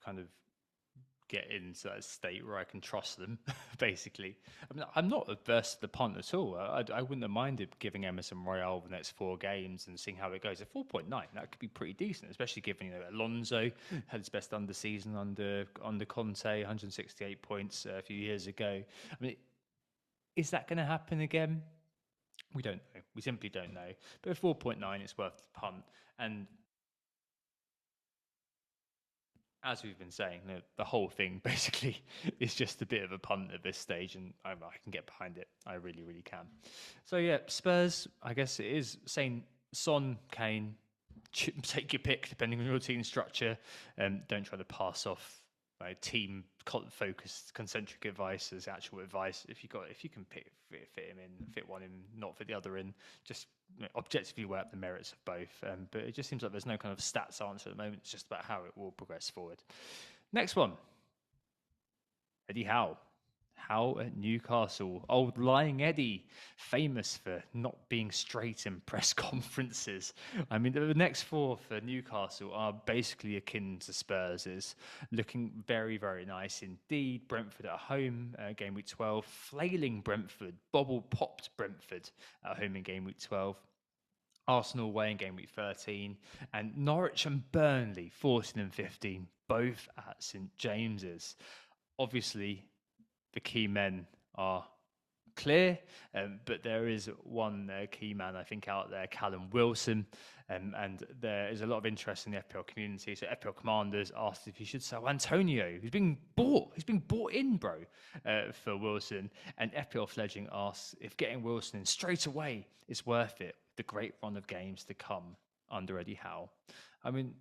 [SPEAKER 1] kind of get into that state where I can trust them, basically. I mean, I'm not adverse to the punt at all. I wouldn't have minded giving Emerson Royale the next 4 games and seeing how it goes. At 4.9, that could be pretty decent, especially given Alonso had his best under season under Conte, 168 points a few years ago. I mean, is that going to happen again? We don't know. We simply don't know. But at 4.9, it's worth the punt. And as we've been saying, the whole thing basically is just a bit of a punt at this stage, and I can get behind it. I really, really can. So yeah, Spurs, I guess it is saying Son, Kane, take your pick depending on your team structure. Don't try to pass off team focused concentric advice as actual advice. If you can fit him in, fit one in, not fit the other in, just objectively weigh up the merits of both. But it just seems like there's no kind of stats answer at the moment. It's just about how it will progress forward. Next one, Eddie Howe. Howe at Newcastle. Old Lying Eddie, famous for not being straight in press conferences. I mean, the next 4 for Newcastle are basically akin to Spurs'. Looking very, very nice indeed. Brentford at home, game week 12. Flailing Brentford, popped Brentford at home in game week 12. Arsenal away in game week 13, and Norwich and Burnley 14 and 15, both at St James's. Obviously, the key men are clear, but there is one key man I think out there, Callum Wilson, and there is a lot of interest in the FPL community. So FPL Commanders asked if he should sell Antonio, who's been bought. He's been bought in, bro, for Wilson. And FPL Fledging asks if getting Wilson in straight away is worth it. The great run of games to come under Eddie Howe. I mean,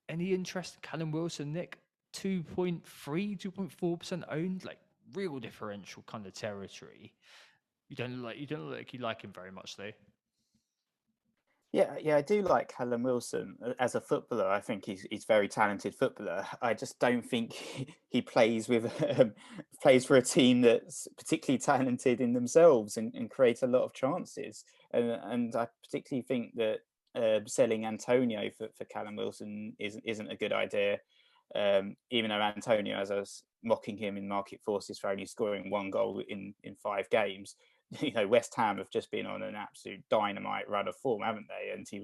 [SPEAKER 1] any interest in Callum Wilson, Nick? 2.3, 2.4% owned, like real differential kind of territory. You don't look like you like him very much though.
[SPEAKER 2] Yeah, I do like Callum Wilson as a footballer. I think he's very talented footballer. I just don't think he plays with plays for a team that's particularly talented in themselves and creates a lot of chances. And I particularly think that selling Antonio for Callum Wilson isn't a good idea. Even though Antonio, as I was mocking him in market forces for only scoring one goal in 5 games, West Ham have just been on an absolute dynamite run of form, haven't they? And he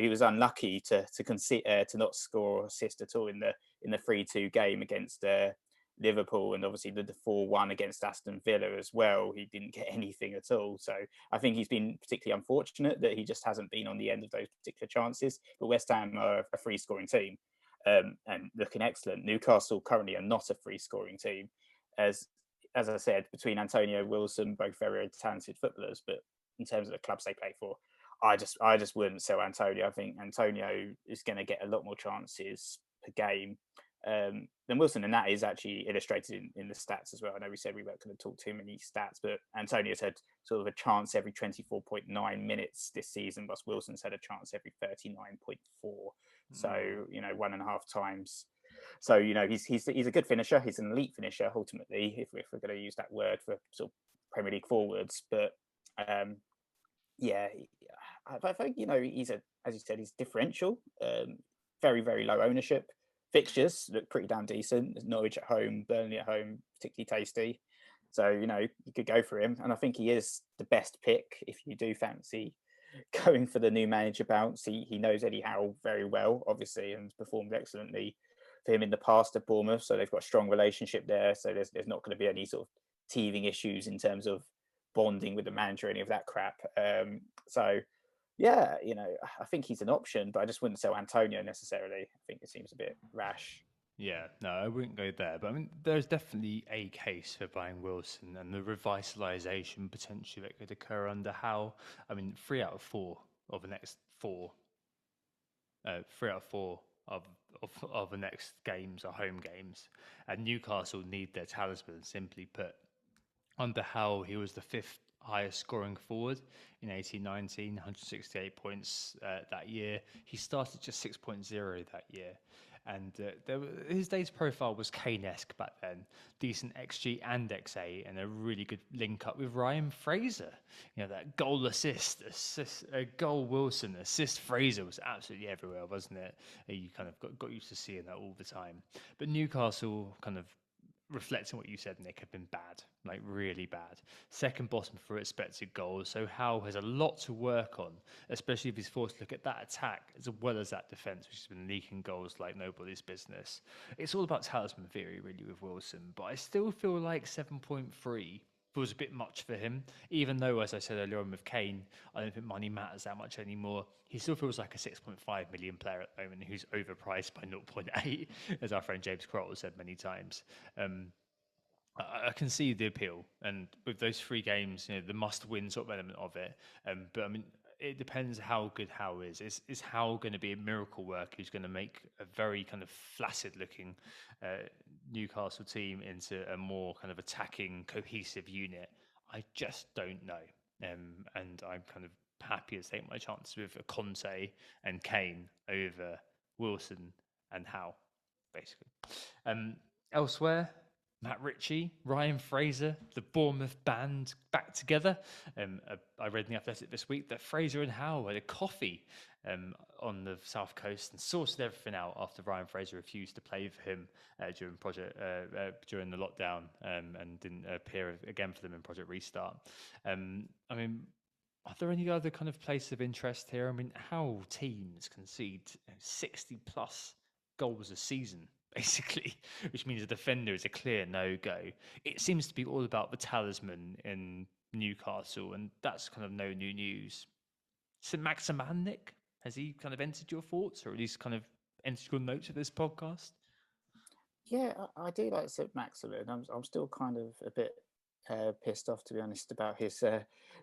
[SPEAKER 2] was unlucky to concede to not score or assist at all in the 3-2 game against Liverpool, and obviously the 4-1 against Aston Villa as well. He didn't get anything at all. So I think he's been particularly unfortunate that he just hasn't been on the end of those particular chances. But West Ham are a free scoring team. And looking excellent. Newcastle currently are not a free scoring team, as I said, between Antonio, Wilson, both very talented footballers, but in terms of the clubs they play for, I just wouldn't sell Antonio. I think Antonio is going to get a lot more chances per game than Wilson, and that is actually illustrated in the stats as well. I know we said we weren't going to talk too many stats, but Antonio's had sort of a chance every 24.9 minutes this season, whilst Wilson's had a chance every 39.4. So 1.5 times. So he's a good finisher. He's an elite finisher ultimately, if we're going to use that word for sort of Premier League forwards. But yeah, I think he's as you said, he's differential. Very very low ownership. Fixtures look pretty damn decent. Norwich at home, Burnley at home, particularly tasty. So you could go for him, and I think he is the best pick if you do fancy going for the new manager bounce. He knows Eddie Howe very well, obviously, and performed excellently for him in the past at Bournemouth. So they've got a strong relationship there. So there's not going to be any sort of teething issues in terms of bonding with the manager, any of that crap. So yeah, I think he's an option, but I just wouldn't sell Antonio necessarily. I think it seems a bit rash.
[SPEAKER 1] Yeah, no, I wouldn't go there. But I mean, there's definitely a case for buying Wilson and the revitalisation potential that could occur under Howe. I mean, 3 out of 4 of the next 4, 3 out of 4 of the next games are home games, and Newcastle need their talisman. Simply put, under Howe, he was the 5th highest scoring forward in 18-19, 168 points that year. He started just 6.0 that year. And his data profile was Kane-esque back then. Decent XG and XA, and a really good link up with Ryan Fraser. That goal assist, goal Wilson, assist Fraser was absolutely everywhere, wasn't it? You kind of got used to seeing that all the time. But Newcastle kind of, reflecting what you said, Nick, have been bad, like really bad. Second bottom for expected goals. So Howe has a lot to work on, especially if he's forced to look at that attack as well as that defence, which has been leaking goals like nobody's business. It's all about talisman theory, really, with Wilson. But I still feel like 7.3 feels a bit much for him, even though, as I said earlier on with Kane, I don't think money matters that much anymore. He still feels like a 6.5 million player at the moment who's overpriced by 0.8, as our friend James Crottle said many times. I can see the appeal, and with those 3 games, the must-win sort of element of it. But I mean, it depends how good Howe is. Is Howe going to be a miracle worker who's going to make a very kind of flaccid-looking Newcastle team into a more kind of attacking, cohesive unit? I just don't know. And I'm kind of happy to take my chances with Conte and Kane over Wilson and Howe, basically. Elsewhere, Matt Ritchie, Ryan Fraser, the Bournemouth band back together. I read in The Athletic this week that Fraser and Howe had a coffee on the South Coast and sorted everything out after Ryan Fraser refused to play for him during the lockdown and didn't appear again for them in Project Restart. I mean, are there any other kind of places of interest here? I mean, how teams concede 60 plus goals a season basically, which means a defender is a clear no-go. It seems to be all about the talisman in Newcastle, and that's kind of no new news. St. Maximan, Nick, has he kind of entered your thoughts, or at least kind of entered your notes of this podcast?
[SPEAKER 2] Yeah, I do like Sid Maximin. I'm still kind of a bit pissed off, to be honest, about his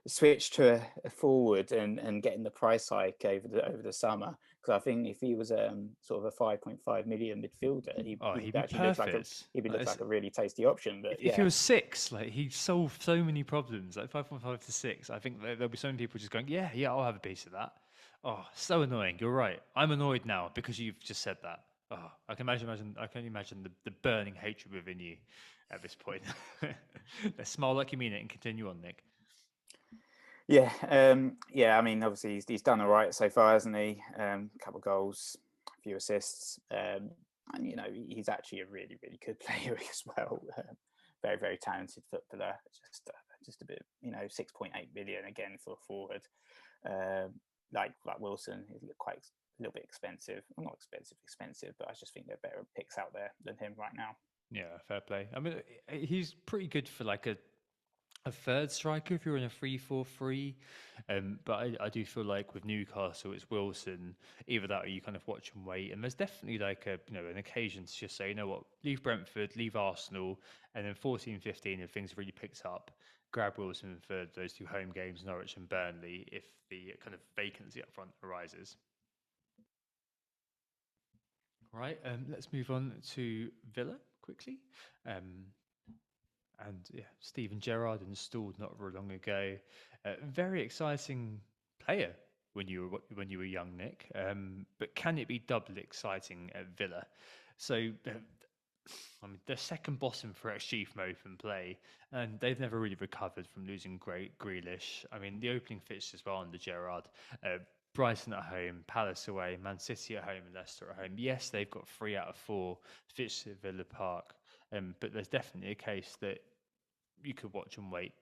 [SPEAKER 2] switch to a forward and getting the price hike over the summer. Because I think if he was sort of a 5.5 million midfielder,
[SPEAKER 1] Oh,
[SPEAKER 2] he'd
[SPEAKER 1] he'd be
[SPEAKER 2] actually look like
[SPEAKER 1] perfect.
[SPEAKER 2] a really tasty option. But
[SPEAKER 1] If he
[SPEAKER 2] yeah,
[SPEAKER 1] was six, like he solved so many problems, like 5.5 to six. I think there'll be so many people just going, yeah, yeah, I'll have a piece of that. Oh, so annoying. You're right. I'm annoyed now because you've just said that. Oh, I can imagine the burning hatred within you at this point. Let's smile like you mean it and continue on, Nick.
[SPEAKER 2] yeah, yeah. I mean, obviously he's done all right so far, hasn't he? Couple of goals, a few assists, and he's actually a really really good player as well. Very very talented footballer. Just a bit, 6.8 million again for a forward. Like Wilson, he's quite a little bit expensive. Well, not expensive, but I just think there are better picks out there than him right now.
[SPEAKER 1] Yeah, fair play. I mean, he's pretty good for like a third striker if you're in a 3-4-3. But I do feel like with Newcastle, it's Wilson. Either that or you kind of watch and wait. And there's definitely like an occasion to just say, you know what, leave Brentford, leave Arsenal, and then 14-15, if things really picked up, grab Wilson for those two home games, Norwich and Burnley, if the kind of vacancy up front arises. Right, let's move on to Villa quickly. And yeah, Steven Gerrard installed not very long ago. Very exciting player when you were young, Nick. But can it be double exciting at Villa? So, I mean, they're second bottom for XG from open play, and they've never really recovered from losing Grealish. I mean, the opening fixtures were under Gerrard. Brighton at home, Palace away, Man City at home, and Leicester at home. Yes, they've got 3 out of 4 fixtures at Villa Park, but there's definitely a case that you could watch and wait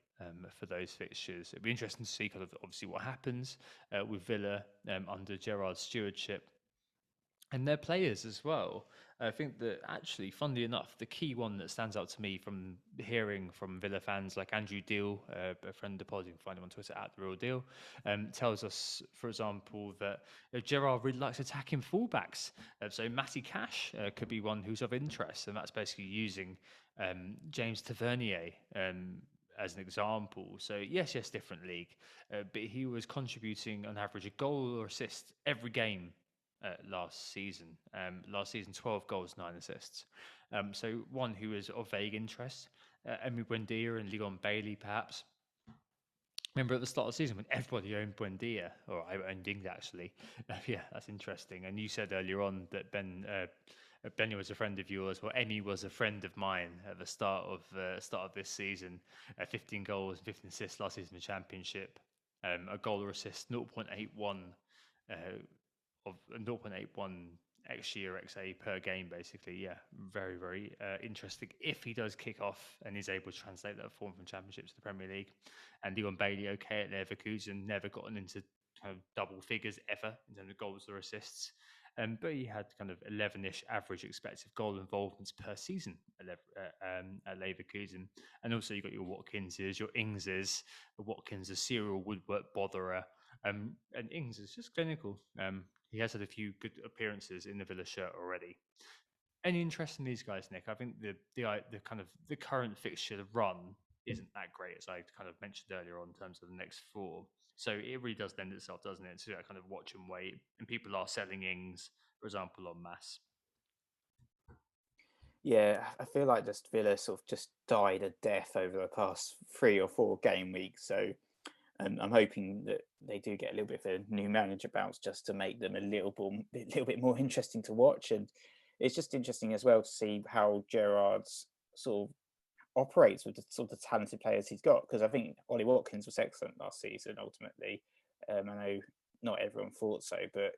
[SPEAKER 1] for those fixtures. It'd be interesting to see kind of obviously what happens with Villa under Gerrard's stewardship and their players as well. I think that actually, funnily enough, the key one that stands out to me from hearing from Villa fans like Andrew Deal, a friend of the pod, you can find him on Twitter at The Real Deal, tells us, for example, that Gerrard really likes attacking fullbacks. So Matty Cash could be one who's of interest, and that's basically using James Tavernier as an example. So yes, different league, but he was contributing on average a goal or assist every game last season. Last season, 12 goals, 9 assists. So one who is of vague interest, Emi Buendia and Leon Bailey, perhaps. Remember at the start of the season when everybody owned Buendia, or I owned Ings actually. Yeah, that's interesting. And you said earlier on that Benny was a friend of yours. Well, Emi was a friend of mine at the start of this season. 15 goals, 15 assists last season in the Championship. A goal or assist, 0.81 uh, of 0.81 XG or XA per game, basically. Yeah, very, very interesting. If he does kick off and is able to translate that form from Championship to the Premier League, and Leon Bailey, okay, at Leverkusen, never gotten into kind of double figures ever in terms of goals or assists. But he had kind of 11-ish average expected goal involvements per season at Leverkusen. And also you got your Watkinses, your Ingses. Watkins, a serial woodwork botherer. And Ings is just clinical. He has had a few good appearances in the Villa shirt already. Any interest in these guys, Nick? I think the kind of the current fixture run isn't that great, as I kind of mentioned earlier on in terms of the next 4. So it really does lend itself, doesn't it, to that kind of watch and wait. And people are selling Ings, for example, en masse.
[SPEAKER 2] Yeah, I feel like just Villa sort of just died a death over the past 3 or 4 game weeks. So I'm hoping that they do get a little bit of a new manager bounce just to make them a little bit more interesting to watch. And it's just interesting as well to see how Gerrard's sort of operates with the sort of talented players he's got. Because I think Ollie Watkins was excellent last season. Ultimately, I know not everyone thought so, but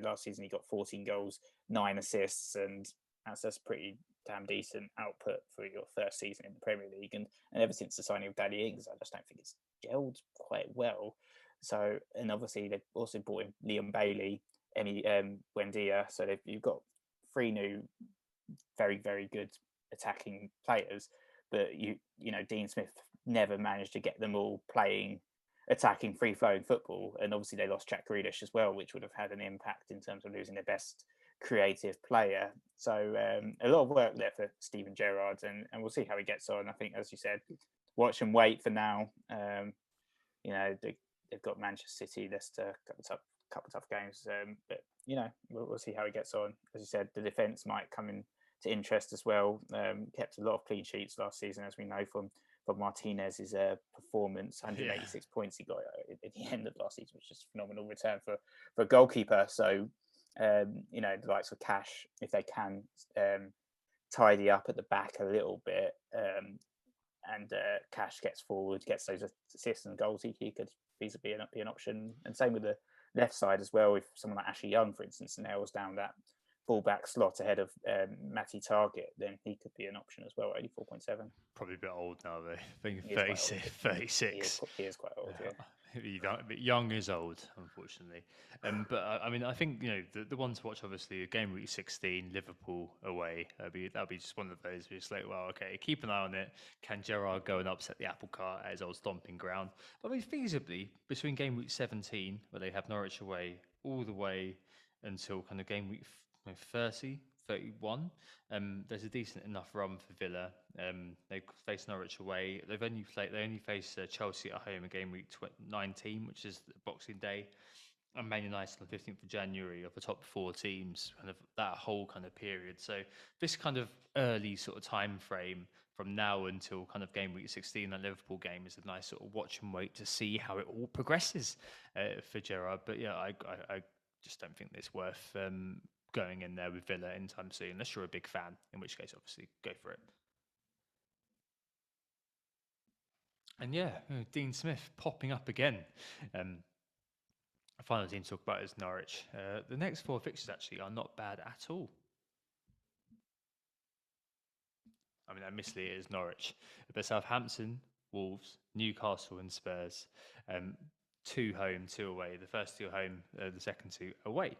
[SPEAKER 2] last season he got 14 goals, 9 assists, and that's pretty damn decent output for your first season in the Premier League. And ever since the signing of Danny Ings, I just don't think it's gelled quite well. So, and obviously they've also brought in Liam Bailey, Emi Buendia. So you've got 3 new very, very good attacking players, but Dean Smith never managed to get them all playing attacking free flowing football, and obviously they lost Jack Grealish as well, which would have had an impact in terms of losing their best creative player. So a lot of work there for Steven Gerrard, and we'll see how he gets on. I think, as you said, watch and wait for now. They've got Manchester City, Leicester, couple of tough games, but we'll see how he gets on. As you said, the defence might come into interest as well. Kept a lot of clean sheets last season, as we know from Martinez's performance. 186 points he got at the end of last season, which is a phenomenal return for a goalkeeper. So the likes of Cash, if they can tidy up at the back a little bit, and Cash gets forward, gets those assists and goals, he could feasibly be an option. And same with the left side as well. If someone like Ashley Young, for instance, nails down that fullback slot ahead of Matty Target, then he could be an option as well, 84.7.
[SPEAKER 1] Probably a bit old now, though. I think
[SPEAKER 2] 36. He is quite old, yeah.
[SPEAKER 1] But young is old, unfortunately. But I think the one to watch, obviously, game week 16, Liverpool away. That'll be just one of those. Where it's like, well, okay, keep an eye on it. Can Gerrard go and upset the apple cart at his old stomping ground? But feasibly, between game week 17, where they have Norwich away, all the way until kind of game week 30, 31. There's a decent enough run for Villa. They face Norwich away. They only face Chelsea at home in game week 19, which is Boxing Day, and Man United on the 15th of January of the top 4 teams, kind of that whole kind of period. So this kind of early sort of time frame from now until kind of game week 16, that Liverpool game, is a nice sort of watch and wait to see how it all progresses for Gerrard. But yeah, I just don't think it's worth going in there with Villa anytime soon, unless you're a big fan, in which case, obviously, go for it. And yeah, Dean Smith popping up again. Final team to talk about is Norwich. The next 4 fixtures actually are not bad at all. Admittedly, it is Norwich, but Southampton, Wolves, Newcastle, and Spurs. 2 home, 2 away. The first 2 home, the second 2 away.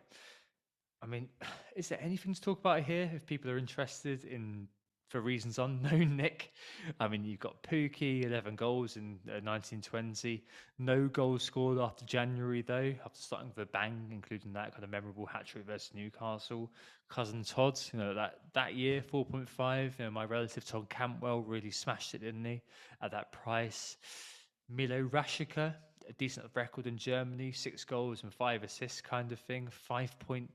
[SPEAKER 1] Is there anything to talk about here if people are interested in, for reasons unknown, Nick? You've got Pookie, 11 goals in 1920. No goals scored after January, though, after starting with a bang, including that kind of memorable hat-trick versus Newcastle. Cousin Todd, that year, 4.5. My relative Todd Cantwell really smashed it, didn't he, at that price. Milo Rashica, a decent record in Germany, 6 goals and 5 assists kind of thing.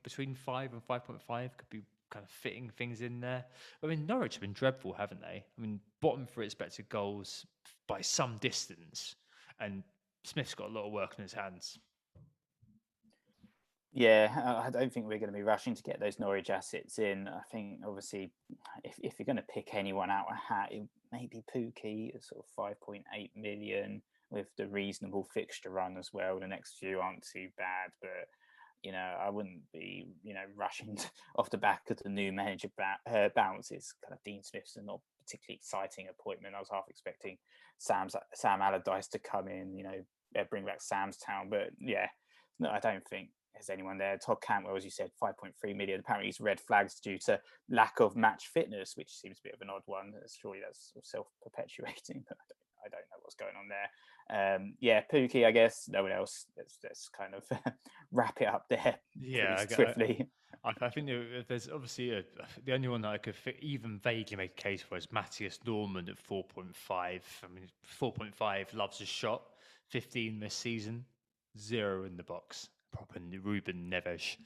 [SPEAKER 1] Between 5 and 5.5 could be kind of fitting things in there. Norwich have been dreadful, haven't they? Bottom for expected goals by some distance, and Smith's got a lot of work in his hands.
[SPEAKER 2] Yeah, I don't think we're going to be rushing to get those Norwich assets in. I think, obviously, if you're going to pick anyone out a hat, it may be Pookie at sort of 5.8 million with the reasonable fixture run as well. The next few aren't too bad, but I wouldn't be rushing off the back of the new manager bounce. It's kind of Dean Smith's a not particularly exciting appointment. I was half expecting Sam Allardyce to come in, bring back Sam's Town, but yeah, no, I don't think there's anyone there. Todd Cantwell, as you said, 5.3 million. Apparently he's red flags due to lack of match fitness, which seems a bit of an odd one. Surely that's self-perpetuating, but I don't know what's going on there. Yeah, Pookie, I guess. No one else. Let's kind of wrap it up there.
[SPEAKER 1] Yeah,
[SPEAKER 2] swiftly.
[SPEAKER 1] I think there's obviously the only one that I could even vaguely make a case for is Matthias Norman at 4.5. 4.5 loves a shot. 15 this season, 0 in the box. Proper Ruben Neves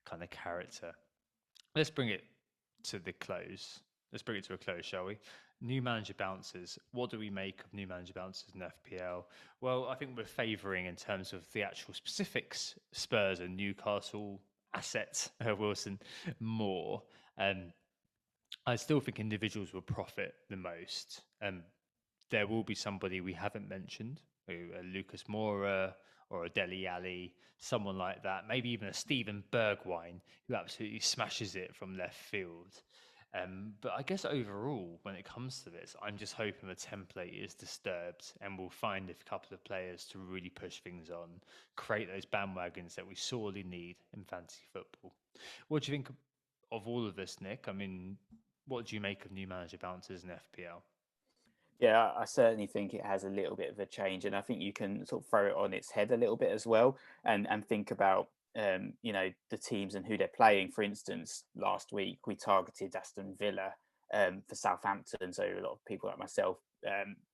[SPEAKER 1] kind of character. Let's bring it to a close, shall we? New manager bounces. What do we make of new manager bounces in FPL? Well, I think we're favouring, in terms of the actual specifics, Spurs and Newcastle assets, Wilson, more. I still think individuals will profit the most. There will be somebody we haven't mentioned, Lucas Moura or a Dele Alli, someone like that, maybe even a Steven Bergwijn, who absolutely smashes it from left field. But I guess overall, when it comes to this, I'm just hoping the template is disturbed and we'll find a couple of players to really push things on, create those bandwagons that we sorely need in fantasy football. What do you think of all of this, Nick, I mean, what do you make of new manager bounces in FPL?
[SPEAKER 2] Yeah, I certainly think it has a little bit of a change, and I think you can sort of throw it on its head a little bit as well, and think about the teams and who they're playing. For instance, last week we targeted Aston Villa for Southampton, so a lot of people like myself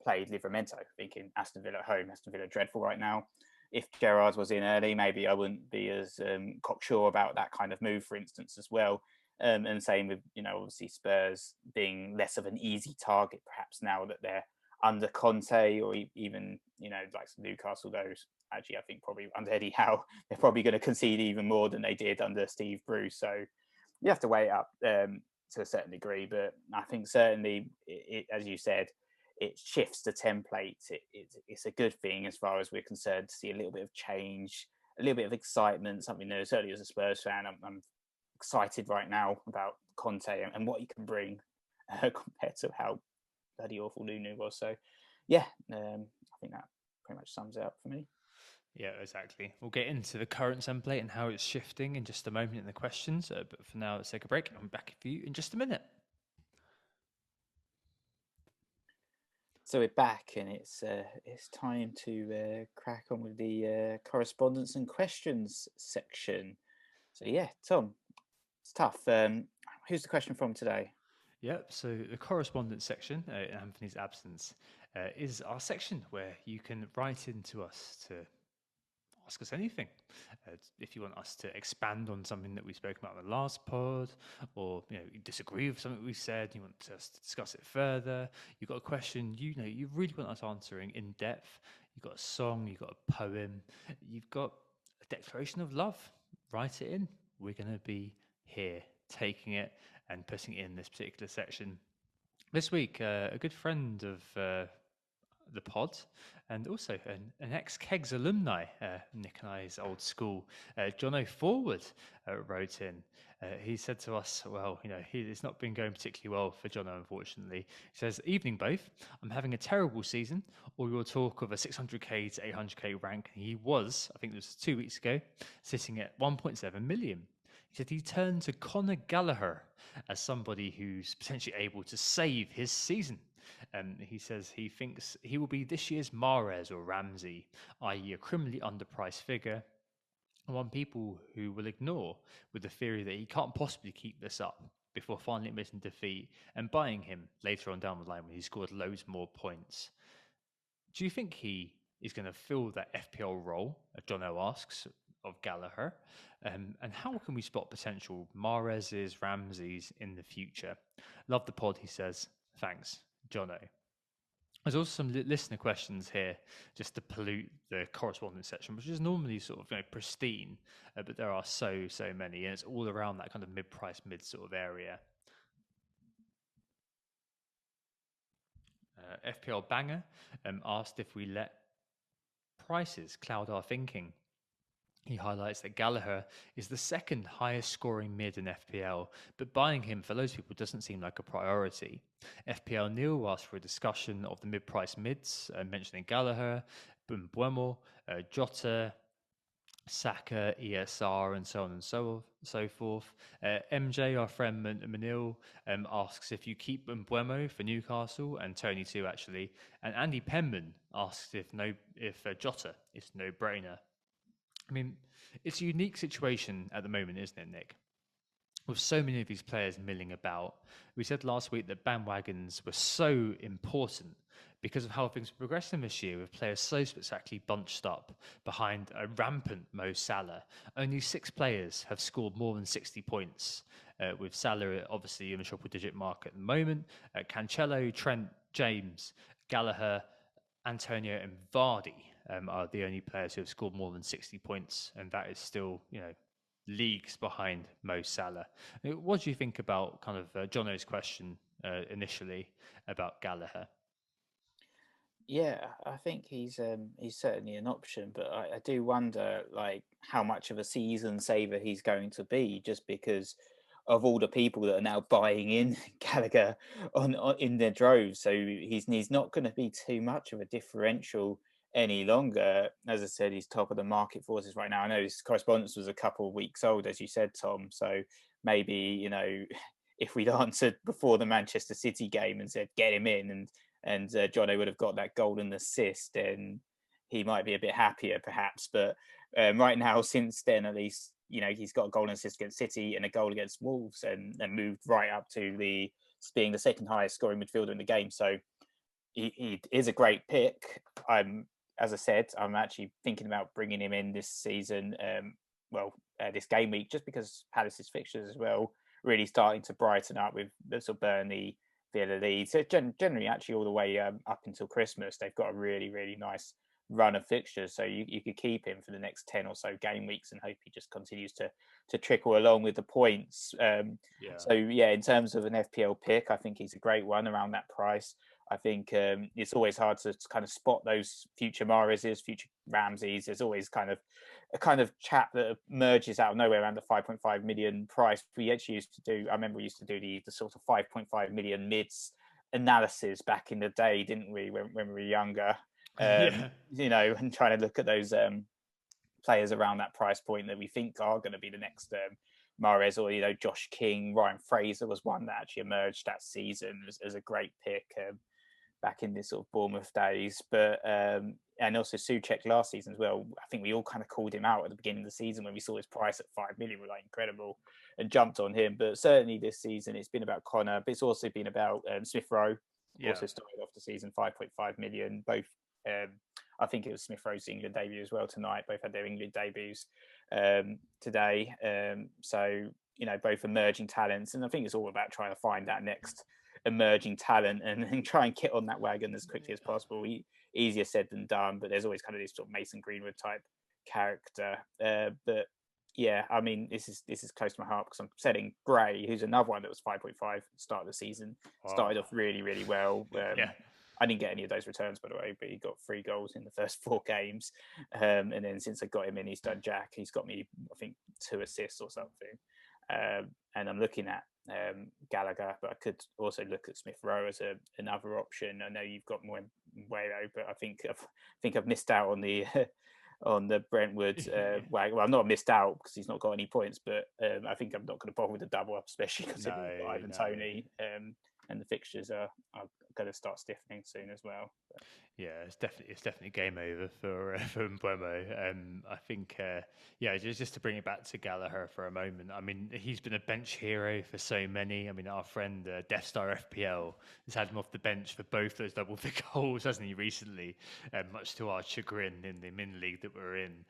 [SPEAKER 2] played Livramento, thinking Aston Villa at home, Aston Villa dreadful right now. If Gerrard was in early, maybe I wouldn't be as cocksure about that kind of move, for instance, as well. And same with, obviously Spurs being less of an easy target, perhaps now that they're under Conte, or even, like Newcastle, those actually, I think probably under Eddie Howe, they're probably going to concede even more than they did under Steve Bruce. So you have to weigh it up to a certain degree. But I think certainly, as you said, it shifts the template. It's a good thing as far as we're concerned to see a little bit of change, a little bit of excitement, something new. Certainly as a Spurs fan, I'm excited right now about Conte and what he can bring compared to how bloody awful Nuno was. So, yeah, I think that pretty much sums it up for me.
[SPEAKER 1] Yeah, exactly. We'll get into the current template and how it's shifting in just a moment in the questions. But for now, let's take a break. I'm back for you in just a minute.
[SPEAKER 2] So we're back, and it's time to crack on with the correspondence and questions section. So yeah, Tom, it's tough. Who's the question from today?
[SPEAKER 1] Yep, so the correspondence section in Anthony's absence is our section where you can write into us to ask us anything. If you want us to expand on something that we spoke about in the last pod, or you disagree with something we said, you want us to discuss it further, you've got a question you really want us answering in depth, you've got a song, you've got a poem, you've got a declaration of love, write it in. We're going to be here taking it and putting it in this particular section. This week, a good friend of the pod, and also an ex-Kegs alumni, Nick and I's old school, John O'Forward, wrote in. He said to us, well, it's not been going particularly well for John, unfortunately. He says, evening both, I'm having a terrible season. All your talk of a 600k to 800k rank, he was, I think it was 2 weeks ago, sitting at 1.7 million. He said he turned to Conor Gallagher as somebody who's potentially able to save his season. He says he thinks he will be this year's Mahrez or Ramsey, i.e. a criminally underpriced figure, and one people who will ignore with the theory that he can't possibly keep this up before finally admitting defeat and buying him later on down the line when he scored loads more points. Do you think he is going to fill that FPL role, John O asks, of Gallagher? And how can we spot potential Mahrez's, Ramsey's in the future? Love the pod, he says. Thanks, John O. There's also some listener questions here just to pollute the correspondence section, which is normally sort of pristine, but there are so many, and it's all around that kind of mid-price, mid sort of area. FPL Banger asked if we let prices cloud our thinking. He highlights that Gallagher is the second highest scoring mid in FPL, but buying him for those people doesn't seem like a priority. FPL Neil asked for a discussion of the mid-price mids, mentioning Gallagher, Mbeumo, Jota, Saka, ESR, and so on and so forth. MJ, our friend Manil, asks if you keep Mbeumo for Newcastle, and Tony too, actually. And Andy Penman asks if Jota is no-brainer. I mean, it's a unique situation at the moment, isn't it, Nick? With so many of these players milling about. We said last week that bandwagons were so important because of how things were progressing this year, with players so spectacularly bunched up behind a rampant Mo Salah. Only 6 players have scored more than 60 points, with Salah obviously in the triple-digit mark at the moment. Cancelo, Trent, James, Gallagher, Antonio and Vardy are the only players who have scored more than 60 points, and that is still, leagues behind Mo Salah. What do you think about kind of Jono's question initially about Gallagher?
[SPEAKER 2] Yeah, I think he's certainly an option, but I do wonder like how much of a season saver he's going to be, just because of all the people that are now buying in Gallagher on in their droves. So he's not going to be too much of a differential any longer. As I said, he's top of the market forces right now. I know his correspondence was a couple of weeks old, as you said, Tom. So maybe, if we'd answered before the Manchester City game and said get him in, and Jono would have got that golden assist, then he might be a bit happier, perhaps. But right now, since then, at least, he's got a golden assist against City and a goal against Wolves, and moved right up to being the second highest scoring midfielder in the game. So he is a great pick. As I said, I'm actually thinking about bringing him in this season. This game week, just because Palace's fixtures as well really starting to brighten up with sort of Burnley, Villa, Leeds. So generally, actually, all the way up until Christmas, they've got a really, really nice run of fixtures. So you could keep him for the next 10 or so game weeks and hope he just continues to trickle along with the points. So yeah, in terms of an FPL pick, I think he's a great one around that price. I think it's always hard to kind of spot those future Mahrez's, future Ramseys. There's always a kind of chap that emerges out of nowhere around the 5.5 million price. We actually used to do, I remember we used to do the sort of 5.5 million mids analysis back in the day, didn't we, when we were younger? And trying to look at those players around that price point that we think are going to be the next Mahrez, or Josh King. Ryan Fraser was one that actually emerged that season as a great pick back in this sort of Bournemouth days. But and also Souček last season as well. I think we all kind of called him out at the beginning of the season when we saw his price at 5 million. We're like, incredible, and jumped on him. But certainly this season it's been about Connor, but it's also been about Smith Rowe. Also started off the season 5.5 million. Both I think it was Smith Rowe's England debut as well tonight. Both had their England debuts today. So both emerging talents, and I think it's all about trying to find that next emerging talent and try and get on that wagon as quickly as possible. Easier said than done, but there's always kind of this sort of Mason Greenwood type character. But yeah, I mean, this is close to my heart because I'm setting Gray, who's another one that was 5.5 start of the season. Started off really, really well. I didn't get any of those returns, by the way, but he got 3 goals in the first 4 games. And then since I got him in, he's done jack. He's got me, I think, 2 assists or something. And I'm looking at Gallagher, but I could also look at Smith Rowe as another option. I know you've got more Wayo, but I think I've missed out on the on the Brentwood wagon. Well, I'm not missed out because he's not got any points, but I think I'm not going to bother with the double up, especially because Ivan Toney and the fixtures are going to start stiffening soon as well. But.
[SPEAKER 1] Yeah, it's definitely game over for Mbeumo. I think just to bring it back to Gallagher for a moment. I mean, he's been a bench hero for so many. I mean, our friend Death Star FPL has had him off the bench for both those double figure goals, hasn't he, recently? Much to our chagrin in the min league that we're in.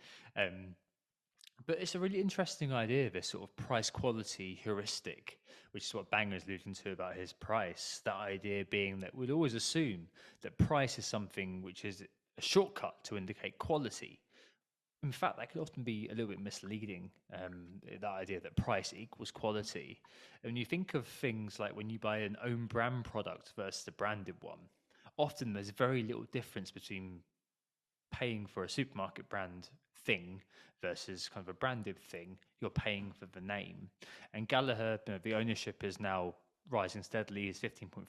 [SPEAKER 1] But it's a really interesting idea, this sort of price quality heuristic, which is what Banger's alluding to about his price. That idea being that we'd always assume that price is something which is a shortcut to indicate quality. In fact, that could often be a little bit misleading, that idea that price equals quality. And when you think of things like when you buy an own brand product versus a branded one, often there's very little difference between paying for a supermarket brand thing versus kind of a branded thing. You're paying for the name. And Gallagher, the ownership is now rising steadily. Is 15.3%,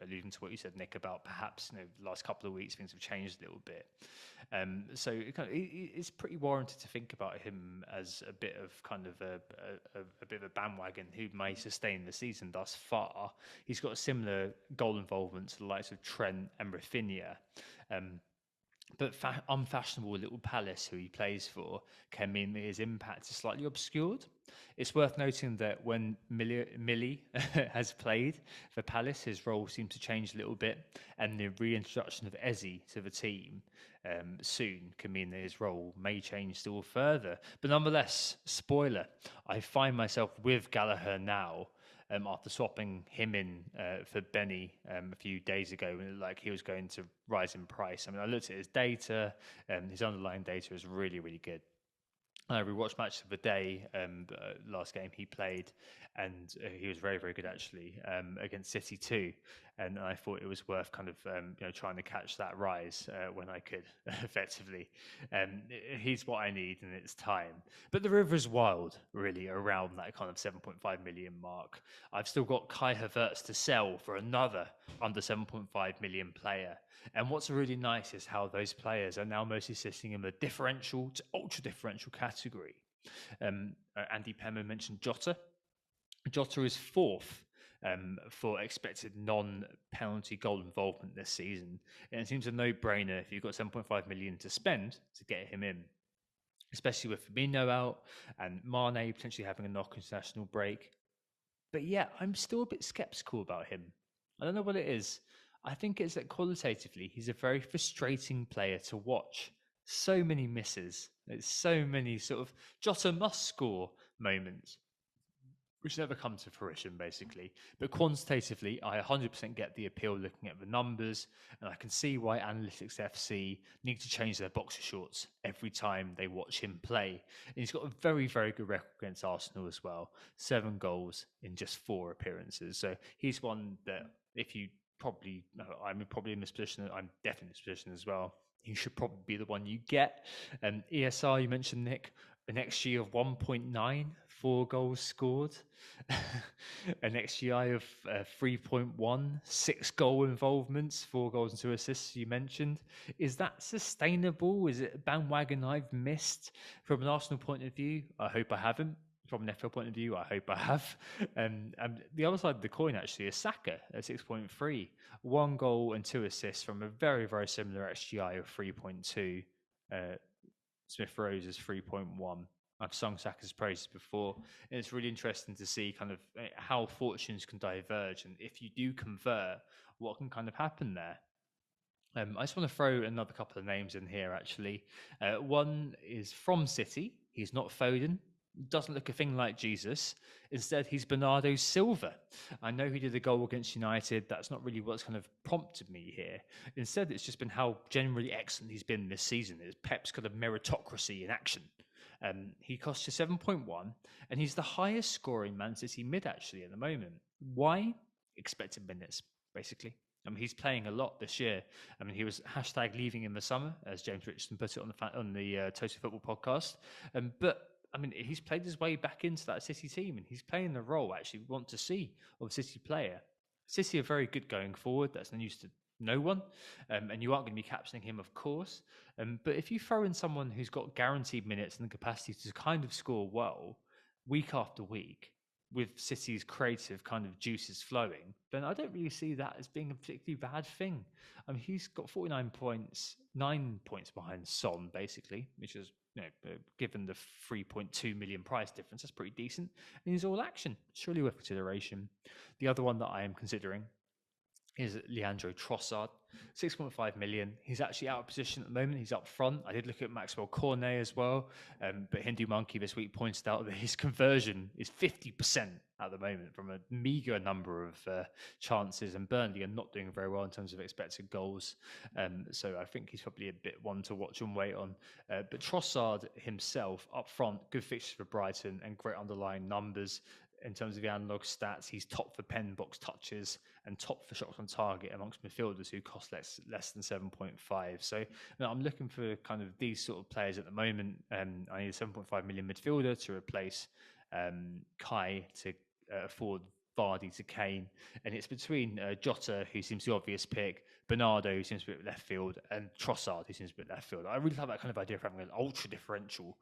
[SPEAKER 1] alluding to what you said, Nick, about perhaps the last couple of weeks things have changed a little bit. So it's pretty warranted to think about him as a bit of kind of a bit of a bandwagon who may sustain the season thus far. He's got a similar goal involvement to the likes of Trent and Rafinha. But unfashionable little Palace, who he plays for, can mean that his impact is slightly obscured. It's worth noting that when Millie has played for Palace, his role seems to change a little bit, and the reintroduction of Eze to the team soon can mean that his role may change still further. But nonetheless, spoiler, I find myself with Gallagher now. After swapping him in for Benny a few days ago, when like he was going to rise in price. I mean, I looked at his data, and his underlying data is really, really good. I rewatched match of the day, last game he played, and he was very, very good actually against City too. And I thought it was worth kind of trying to catch that rise when I could, effectively. He's what I need, and it's time. But the river is wild, really, around that kind of 7.5 million mark. I've still got Kai Havertz to sell for another under 7.5 million player. And what's really nice is how those players are now mostly sitting in the differential to ultra differential category. Andy Pemmer mentioned Jota. Jota is fourth for expected non-penalty goal involvement this season. And it seems a no-brainer if you've got 7.5 million to spend to get him in, especially with Firmino out and Mane potentially having a knock international break. But yeah, I'm still a bit skeptical about him. I don't know what it is. I think it's that qualitatively, he's a very frustrating player to watch. So many misses. There's so many sort of Jota must score moments, which never come to fruition, basically. But quantitatively, I 100% get the appeal looking at the numbers, and I can see why Analytics FC need to change their boxer shorts every time they watch him play. And he's got a very, very good record against Arsenal as well. 7 goals in just 4 appearances. So he's one that if you probably, I'm probably in this position, I'm definitely in this position as well. He should probably be the one you get. ESR, you mentioned, Nick, an XG of 1.9, 4 goals scored. An XGI of 3.1, 6 goal involvements, 4 goals and 2 assists, you mentioned. Is that sustainable? Is it a bandwagon I've missed? From an Arsenal point of view, I hope I haven't. From an FPL point of view, I hope I have. And the other side of the coin, actually, is Saka at 6.3. 1 goal and 2 assists from a very, very similar XGI of 3.2. Smith Rose is 3.1. I've sung Saka's praises before, and it's really interesting to see kind of how fortunes can diverge, and if you do convert, what can kind of happen there. I just want to throw another couple of names in here, actually. One is from City. He's not Foden. Doesn't look a thing like Jesus. Instead, he's Bernardo Silva. I know he did a goal against United. That's not really what's kind of prompted me here. Instead, it's just been how generally excellent he's been this season. It's Pep's kind of meritocracy in action. He costs you 7.1, and he's the highest scoring Man City mid, actually, at the moment. Why? Expected minutes, basically. I mean, he's playing a lot this year. I mean, he was hashtag leaving in the summer, as James Richardson put it on the Total Football podcast. But I mean, he's played his way back into that City team, and he's playing the role actually we want to see of a City player. City are very good going forward. That's news to no one, and you aren't going to be captaining him, of course. But if you throw in someone who's got guaranteed minutes and the capacity to kind of score well week after week, with City's creative kind of juices flowing, then I don't really see that as being a particularly bad thing. I mean, he's got 49 points, 9 points behind Son, basically, which is, given the 3.2 million price difference, that's pretty decent. And he's all action, surely worth consideration. The other one that I am considering is Leandro Trossard, 6.5 million. He's actually out of position at the moment. He's up front. I did look at Maxwell Cornet as well, but Hindu Monkey this week pointed out that his conversion is 50% at the moment from a meager number of chances, and Burnley are not doing very well in terms of expected goals. So I think he's probably a bit one to watch and wait on. But Trossard himself up front, good fixtures for Brighton and great underlying numbers. In terms of the analog stats, he's top for pen box touches and top for shots on target amongst midfielders who cost less than 7.5. So I'm looking for kind of these sort of players at the moment. I need a 7.5 million midfielder to replace Kai to afford Vardy to Kane, and it's between Jota, who seems the obvious pick, Bernardo, who seems a bit left field, and Trossard, who seems a bit left field. I really like that kind of idea of having an ultra differential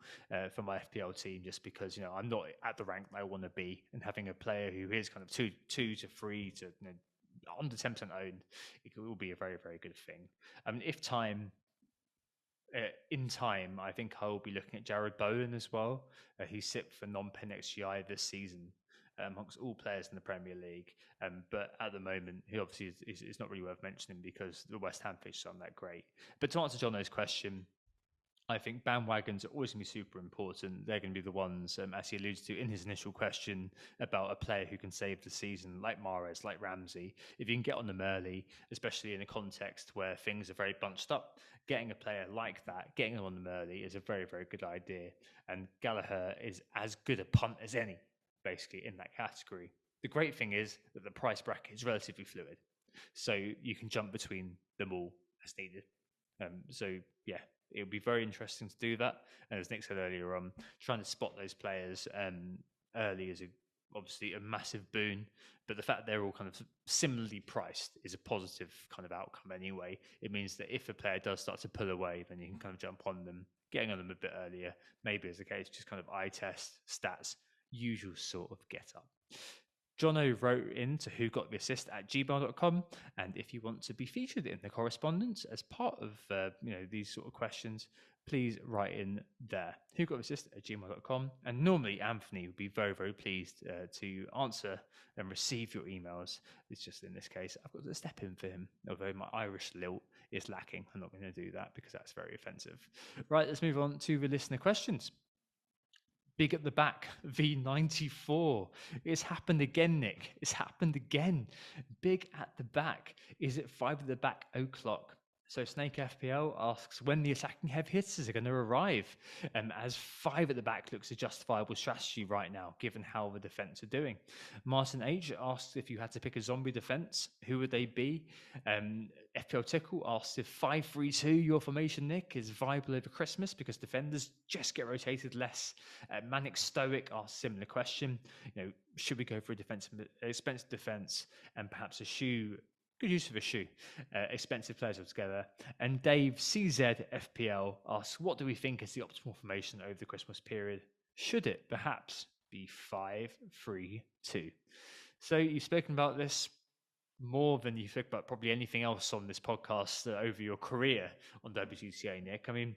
[SPEAKER 1] for my FPL team, just because I'm not at the rank that I want to be, and having a player who is kind of two to three to under 10% owned, it will be a very, very good thing. I mean, if in time, I think I will be looking at Jared Bowen as well. He's sipped for non-pen XGI this season amongst all players in the Premier League. But at the moment, he obviously is not really worth mentioning because the West Ham fixtures aren't that great. But to answer Jono's question, I think bandwagons are always going to be super important. They're going to be the ones, as he alludes to in his initial question, about a player who can save the season, like Mahrez, like Ramsey. If you can get on them early, especially in a context where things are very bunched up, getting a player like that, getting them on them early is a very, very good idea. And Gallagher is as good a punt as any, basically, in that category. The great thing is that the price bracket is relatively fluid. So you can jump between them all as needed. So yeah, it would be very interesting to do that. And as Nick said earlier on, trying to spot those players early is obviously a massive boon. But the fact they're all kind of similarly priced is a positive kind of outcome anyway. It means that if a player does start to pull away, then you can kind of jump on them, getting on them a bit earlier. Maybe as a case, just kind of eye test, stats, usual sort of get up. Jono wrote in to who got the assist at gmail.com. And if you want to be featured in the correspondence as part of these sort of questions, please write in there. Who got the assist at gmail.com. And normally Anthony would be very, very pleased to answer and receive your emails. It's just in this case, I've got to step in for him, although my Irish lilt is lacking. I'm not going to do that because that's very offensive. Right, let's move on to the listener questions. Big at the back, V94. It's happened again, Nick. It's happened again. Big at the back. Is it 5 at the back o'clock? So Snake FPL asks when the attacking heavy hitters are going to arrive, as 5 at the back looks a justifiable strategy right now, given how the defense are doing. Martin H asks if you had to pick a zombie defense, who would they be? FPL Tickle asks if 5-3-2, your formation, Nick, is viable over Christmas because defenders just get rotated less. Manic Stoic asks similar question. Should we go for a expensive defense and perhaps a shoe? Good use of a shoe. Expensive players altogether. And Dave CZ FPL asks, what do we think is the optimal formation over the Christmas period? Should it perhaps be 5-3-2? So you've spoken about this more than you think about probably anything else on this podcast over your career on WGTA, Nick. I mean,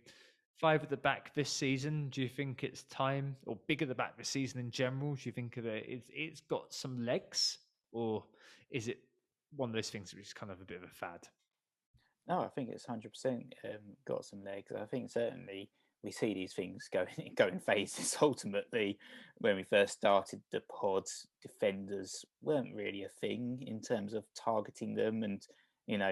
[SPEAKER 1] 5 at the back this season, do you think it's time, or big at the back this season in general? Do you think it's got some legs, or is it one of those things which is kind of a bit of a fad?
[SPEAKER 2] No, I think it's 100% got some legs. I think certainly we see these things go in phases. Ultimately, when we first started the pod, defenders weren't really a thing in terms of targeting them. And,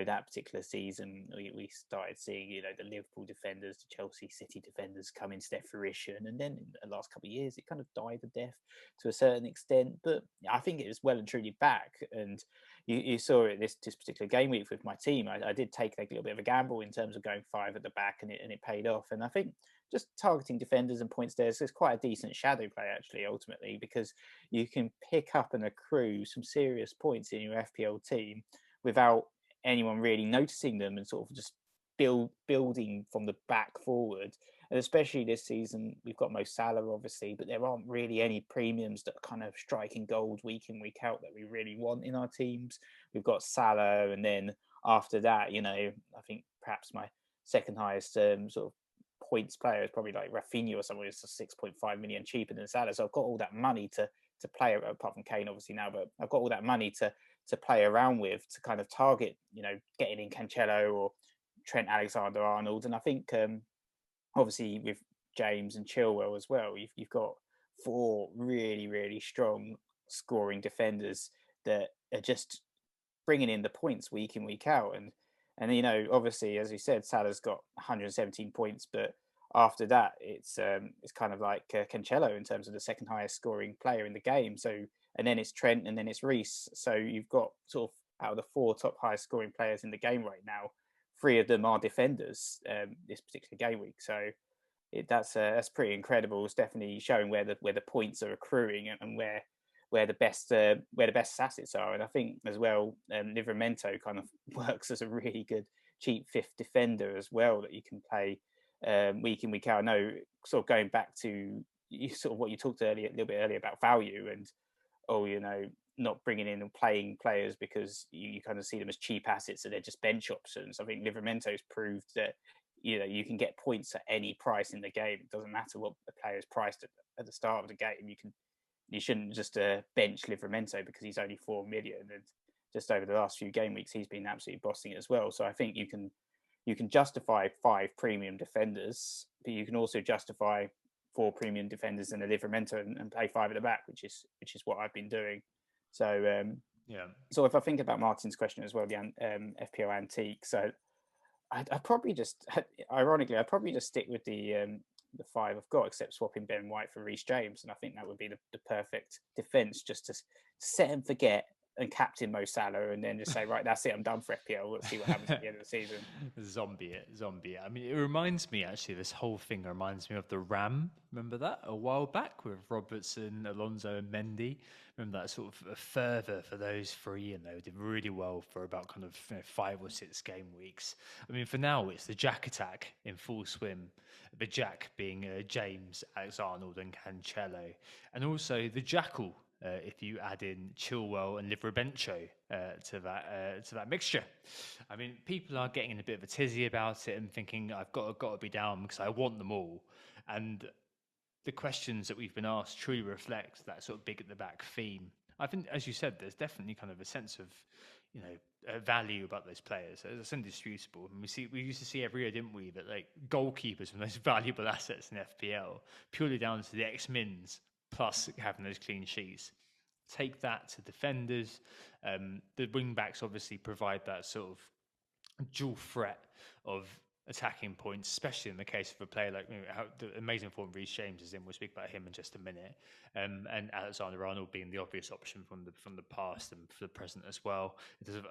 [SPEAKER 2] that particular season, we started seeing, the Liverpool defenders, the Chelsea City defenders come into their fruition. And then in the last couple of years, it kind of died a death to a certain extent. But I think it was well and truly back. And you saw it this particular game week with my team. I did take a little bit of a gamble in terms of going 5 at the back, and it paid off. And I think just targeting defenders and points there is quite a decent shadow play, actually, ultimately, because you can pick up and accrue some serious points in your FPL team without anyone really noticing them, and sort of just building from the back forward. And especially this season, we've got Mo Salah, obviously, but there aren't really any premiums that are kind of striking gold week in, week out that we really want in our teams. We've got Salah, and then after that, I think perhaps my second highest sort of points player is probably like Rafinha or someone who's 6.5 million cheaper than Salah. So I've got all that money to play, apart from Kane, obviously, now, but I've got all that money to play around with, to kind of target, getting in Cancelo or Trent Alexander-Arnold. And I think obviously with James and Chilwell as well, you've got 4 really, really strong scoring defenders that are just bringing in the points week in, week out. And obviously, as you said, Salah's got 117 points, but after that, it's kind of like Cancelo in terms of the second highest scoring player in the game. So, and then it's Trent, and then it's Reece. So you've got sort of, out of the 4 top highest scoring players in the game right now, 3 of them are defenders this particular game week. So that's pretty incredible. It's definitely showing where the points are accruing, and where the best assets are. And I think as well, Livramento kind of works as a really good cheap 5th defender as well that you can play week in, week out. I know, sort of going back to sort of what you talked earlier, a little bit earlier, about value and not bringing in and playing players because you kind of see them as cheap assets, so they're just bench options. I think Livramento's proved that you can get points at any price in the game. It doesn't matter what the player is priced at the start of the game. You shouldn't just bench Livramento because he's only 4 million. And just over the last few game weeks, he's been absolutely bossing it as well. So I think you can you can justify 5 premium defenders, but you can also justify 4 premium defenders and a Livramento and play 5 at the back, which is what I've been doing. So
[SPEAKER 1] Yeah.
[SPEAKER 2] so if I think about Martin's question as well, the FPL antique, so I'd probably just, ironically, I'd probably just stick with the 5 I've got, except swapping Ben White for Reece James, and I think that would be the perfect defence, just to set and forget and captain Mo Salah, and then just say, right, that's it, I'm done for FPL. Let's see what happens at the end of the season.
[SPEAKER 1] Zombie it. I mean, it reminds me, actually, this whole thing reminds me of the Ram. Remember that a while back with Robertson, Alonso, and Mendy? Remember that sort of a fervour for those three, and they did really well for about kind of 5 or 6 game weeks. I mean, for now, it's the Jack attack in full swim. The Jack being James, Alex Arnold, and Cancelo, and also the Jackal. If you add in Chilwell and Livramento to that mixture. I mean, people are getting in a bit of a tizzy about it and thinking I've got to be down because I want them all. And the questions that we've been asked truly reflect that sort of big at the back theme. I think, as you said, there's definitely kind of a sense of, value about those players. It's indisputable. And we used to see every year, didn't we, that like goalkeepers were the most valuable assets in FPL, purely down to the X-Mins plus having those clean sheets. Take that to defenders. The wing backs obviously provide that sort of dual threat of attacking points, especially in the case of a player like how the amazing form Reece James is in. We'll speak about him in just a minute. And Alexander Arnold being the obvious option from the past and for the present as well. It does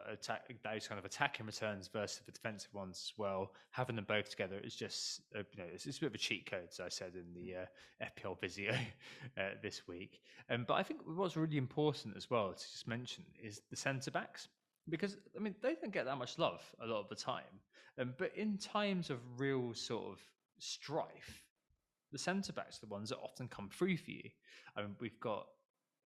[SPEAKER 1] those kind of attacking returns versus the defensive ones as well. Having them both together is just it's a bit of a cheat code, as I said in the FPL Visio this week. But I think what's really important as well to just mention is the centre backs. Because I mean they don't get that much love a lot of the time, but in times of real sort of strife, the centre backs are the ones that often come through for you. I mean, we've got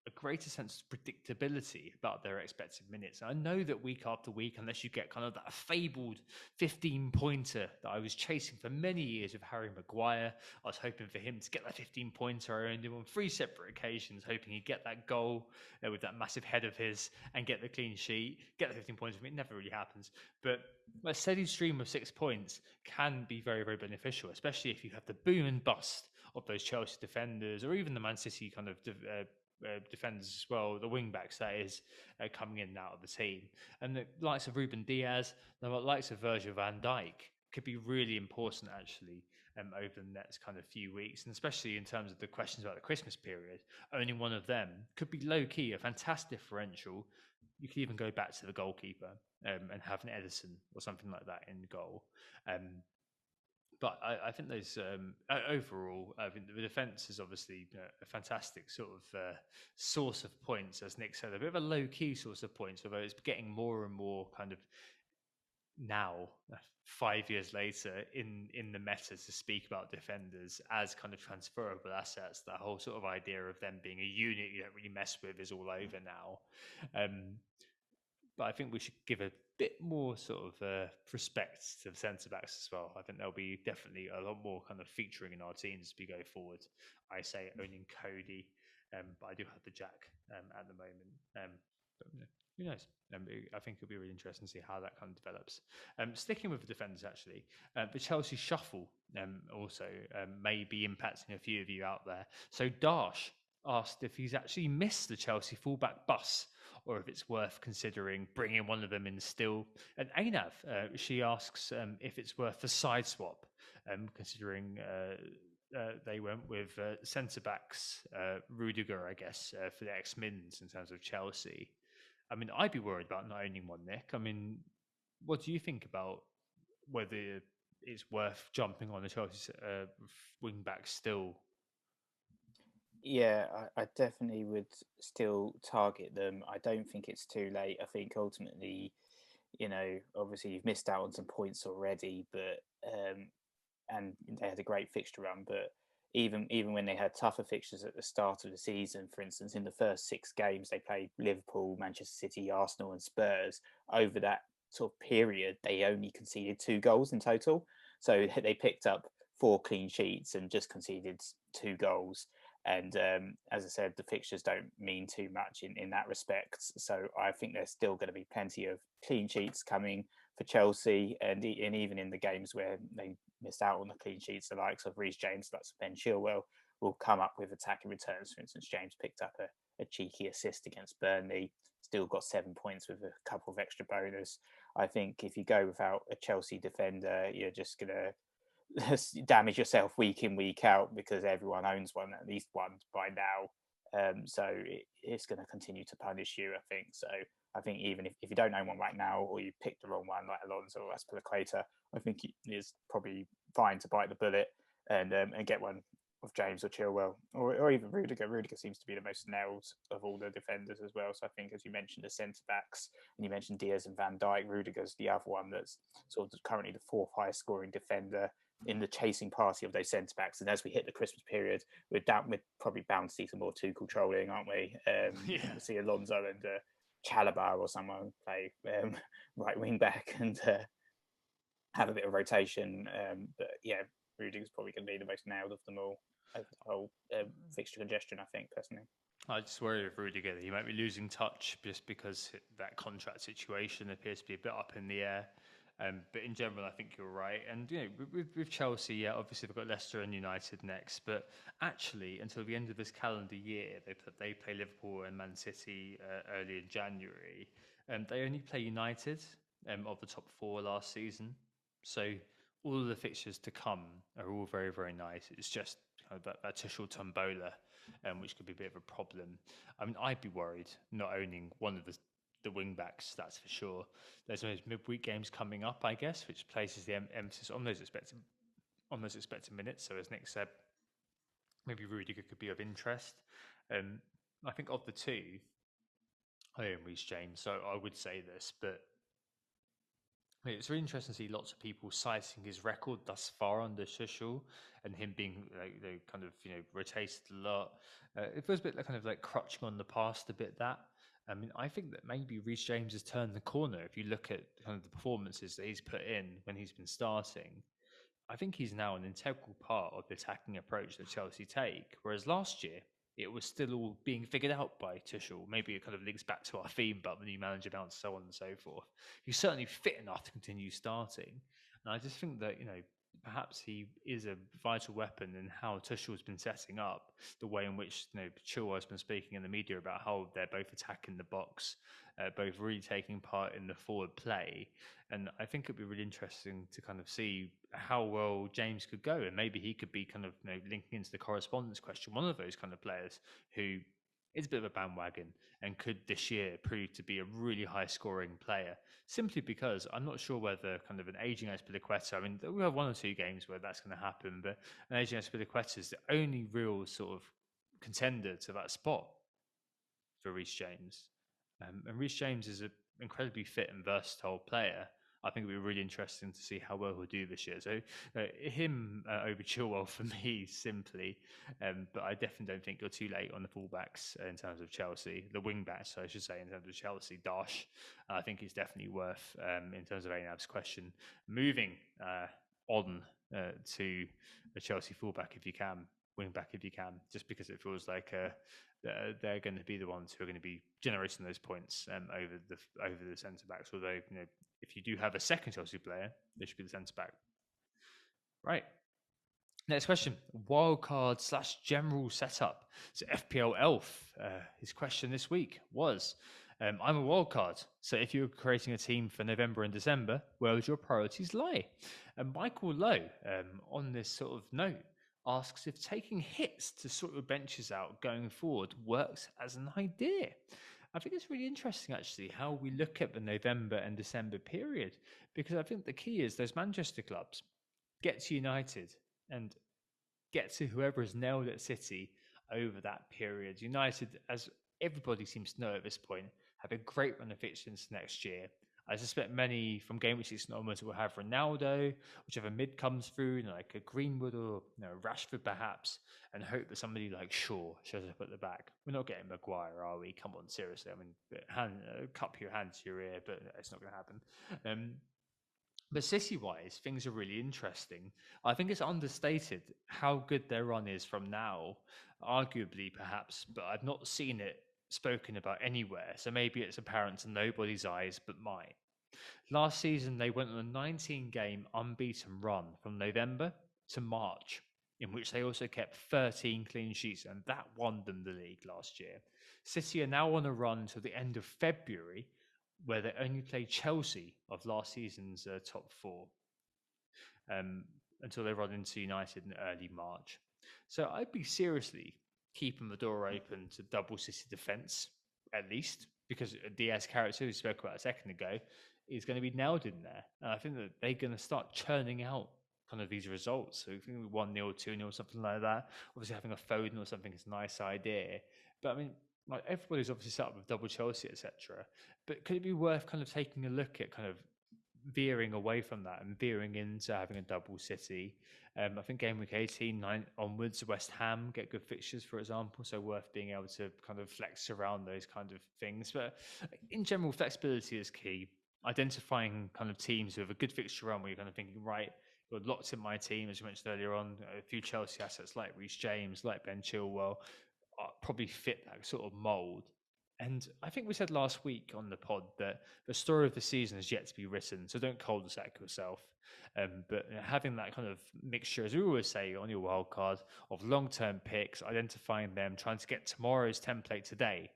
[SPEAKER 1] a greater sense of predictability about their expected minutes. And I know that week after week, unless you get kind of that fabled 15-pointer that I was chasing for many years with Harry Maguire, I was hoping for him to get that 15-pointer. I owned him on 3 separate occasions, hoping he'd get that goal with that massive head of his and get the clean sheet, get the 15 points. I mean, it never really happens. But a steady stream of 6 points can be very, very beneficial, especially if you have the boom and bust of those Chelsea defenders or even the Man City kind of defenders as well, the wing backs that is, coming in and out of the team. And the likes of Ruben Diaz, the likes of Virgil van Dijk could be really important actually over the next kind of few weeks, and especially in terms of the questions about the Christmas period. Only one of them could be low key, a fantastic differential. You could even go back to the goalkeeper and have an Edison or something like that in goal. But I think those overall, I think the defence is obviously a fantastic sort of source of points, as Nick said, a bit of a low key source of points, although it's getting more and more kind of now, 5 years later, in the meta to speak about defenders as kind of transferable assets. That whole sort of idea of them being a unit you don't really mess with is all over now. But I think we should give a bit more sort of respect to the centre backs as well. I think there'll be definitely a lot more kind of featuring in our teams as we go forward. I say owning Cody, but I do have the Jack at the moment. But who knows? I think it'll be really interesting to see how that kind of develops. Sticking with the defenders, actually, the Chelsea shuffle also may be impacting a few of you out there. So Darsh asked if he's actually missed the Chelsea fullback bus, or if it's worth considering bringing one of them in still. And Ainav, she asks if it's worth a side swap, considering they went with centre-backs, Rudiger, I guess, for the X-Mins in terms of Chelsea. I mean, I'd be worried about not owning one, Nick. I mean, what do you think about whether it's worth jumping on the Chelsea wing-back still?
[SPEAKER 2] Yeah, I definitely would still target them. I don't think it's too late. I think ultimately, obviously you've missed out on some points already, but and they had a great fixture run. But even when they had tougher fixtures at the start of the season, for instance, in the first 6 games they played Liverpool, Manchester City, Arsenal, and Spurs. Over that sort of period, they only conceded 2 goals in total. So they picked up 4 clean sheets and just conceded 2 goals. And as I said, the fixtures don't mean too much in that respect. So I think there's still going to be plenty of clean sheets coming for Chelsea, and even in the games where they missed out on the clean sheets, the likes of Reece James, that's Ben Chilwell, will come up with attacking returns. For instance, James picked up a cheeky assist against Burnley, still got 7 points with a couple of extra bonus. I think if you go without a Chelsea defender, you're just going to damage yourself week in, week out, because everyone owns one, at least one by now. So it's going to continue to punish you, I think. So I think even if you don't own one right now, or you pick the wrong one like Alonso or Aspilicueta, I think it is probably fine to bite the bullet and get one of James or Chilwell, or even Rudiger. Rudiger seems to be the most nailed of all the defenders as well. So I think, as you mentioned, the centre backs, and you mentioned Diaz and Van Dijk, Rudiger's the other one that's sort of currently the fourth highest scoring defender in the chasing party of those centre backs. And as we hit the Christmas period, we're probably bound to see some more Tuchel trolling, aren't we?
[SPEAKER 1] Yeah.
[SPEAKER 2] We'll see Alonso and Chalobah or someone play right wing back and have a bit of rotation. But yeah, Rudiger's probably going to be the most nailed of them all over the whole fixture congestion, I think, personally.
[SPEAKER 1] I just worry with Rudiger that he might be losing touch just because that contract situation appears to be a bit up in the air. But in general, I think you're right. And with Chelsea, yeah, obviously they've got Leicester and United next. But actually, until the end of this calendar year, they play Liverpool and Man City early in January. They only play United of the top four last season. So all of the fixtures to come are all very, very nice. It's just kind of that Tuchel tombola, which could be a bit of a problem. I mean, I'd be worried not owning one of the wing backs, that's for sure. There's those midweek games coming up, I guess, which places the emphasis on those expected minutes. So as Nick said, maybe Rudiger could be of interest. I think of the two, I own Reece James, so I would say this, but it's really interesting to see lots of people citing his record thus far under Tuchel and him being kind of rotated a lot. It feels a bit like kind of like crutching on the past a bit. That I mean, I think that maybe Reece James has turned the corner. If you look at kind of the performances that he's put in when he's been starting, I think he's now an integral part of the attacking approach that Chelsea take. Whereas last year, it was still all being figured out by Tuchel. Maybe it kind of links back to our theme about the new manager bounce, so on and so forth. He's certainly fit enough to continue starting. And I just think that, perhaps he is a vital weapon in how Tuchel's been setting up, the way in which, Chilwell has been speaking in the media about how they're both attacking the box, both really taking part in the forward play. And I think it'd be really interesting to kind of see how well James could go. And maybe he could be kind of, linking into the correspondence question, one of those kind of players who is a bit of a bandwagon and could this year prove to be a really high scoring player, simply because I'm not sure whether kind of an aging Aspilicueta, I mean, we have one or two games where that's going to happen, but an aging Aspilicueta is the only real sort of contender to that spot for Reece James. And Reece James is an incredibly fit and versatile player. I think it'll be really interesting to see how well he'll do this year. So him over Chilwell for me, simply. But I definitely don't think you're too late on the fullbacks in terms of Chelsea. The wing-backs, I should say, in terms of Chelsea, Dash. I think it's definitely worth, in terms of Anab's question, moving on to a Chelsea fullback if you can, wing-back if you can, just because it feels like they're going to be the ones who are going to be generating those points over the centre backs. Although if you do have a second Chelsea player, they should be the centre back. Right. Next question: wildcard / general setup. So FPL Elf, his question this week was: I'm a wildcard, so if you're creating a team for November and December, where would your priorities lie? And Michael Lowe, on this sort of note, asks if taking hits to sort your benches out going forward works as an idea. I think it's really interesting, actually, how we look at the November and December period, because I think the key is those Manchester clubs get to United and get to whoever has nailed at City over that period. United, as everybody seems to know at this point, have a great run of fixtures next year. I suspect many from game week 6 onwards will have Ronaldo, whichever mid comes through, like a Greenwood or Rashford perhaps, and hope that somebody like Shaw shows up at the back. We're not getting Maguire, are we? Come on, seriously. I mean, cup your hand to your ear, but it's not going to happen. But City-wise, things are really interesting. I think it's understated how good their run is from now, arguably perhaps, but I've not seen it spoken about anywhere. So maybe it's apparent to nobody's eyes but mine. Last season, they went on a 19-game unbeaten run from November to March, in which they also kept 13 clean sheets, and that won them the league last year. City are now on a run to the end of February, where they only play Chelsea of last season's top four um, until they run into United in early March. So I'd be seriously keeping the door open to double City defence, at least, because Diaz character, we spoke about a second ago, is going to be nailed in there. And I think that they're going to start churning out kind of these results. So I think 1-0, 2-0, something like that. Obviously, having a Foden or something is a nice idea. But I mean, like everybody's obviously set up with double Chelsea, etc. But could it be worth kind of taking a look at kind of veering away from that and veering into having a double City? I think game week 18 onwards, West Ham get good fixtures, for example, so worth being able to kind of flex around those kind of things. But in general, flexibility is key. Identifying kind of teams who have a good fixture run where you're kind of thinking, right, you're locked in my team, as you mentioned earlier on, a few Chelsea assets like Reece James, like Ben Chilwell, probably fit that sort of mould. And I think we said last week on the pod that the story of the season is yet to be written, so don't cul-de-sac yourself. But having that kind of mixture, as we always say on your wild card, of long-term picks, identifying them, trying to get tomorrow's template today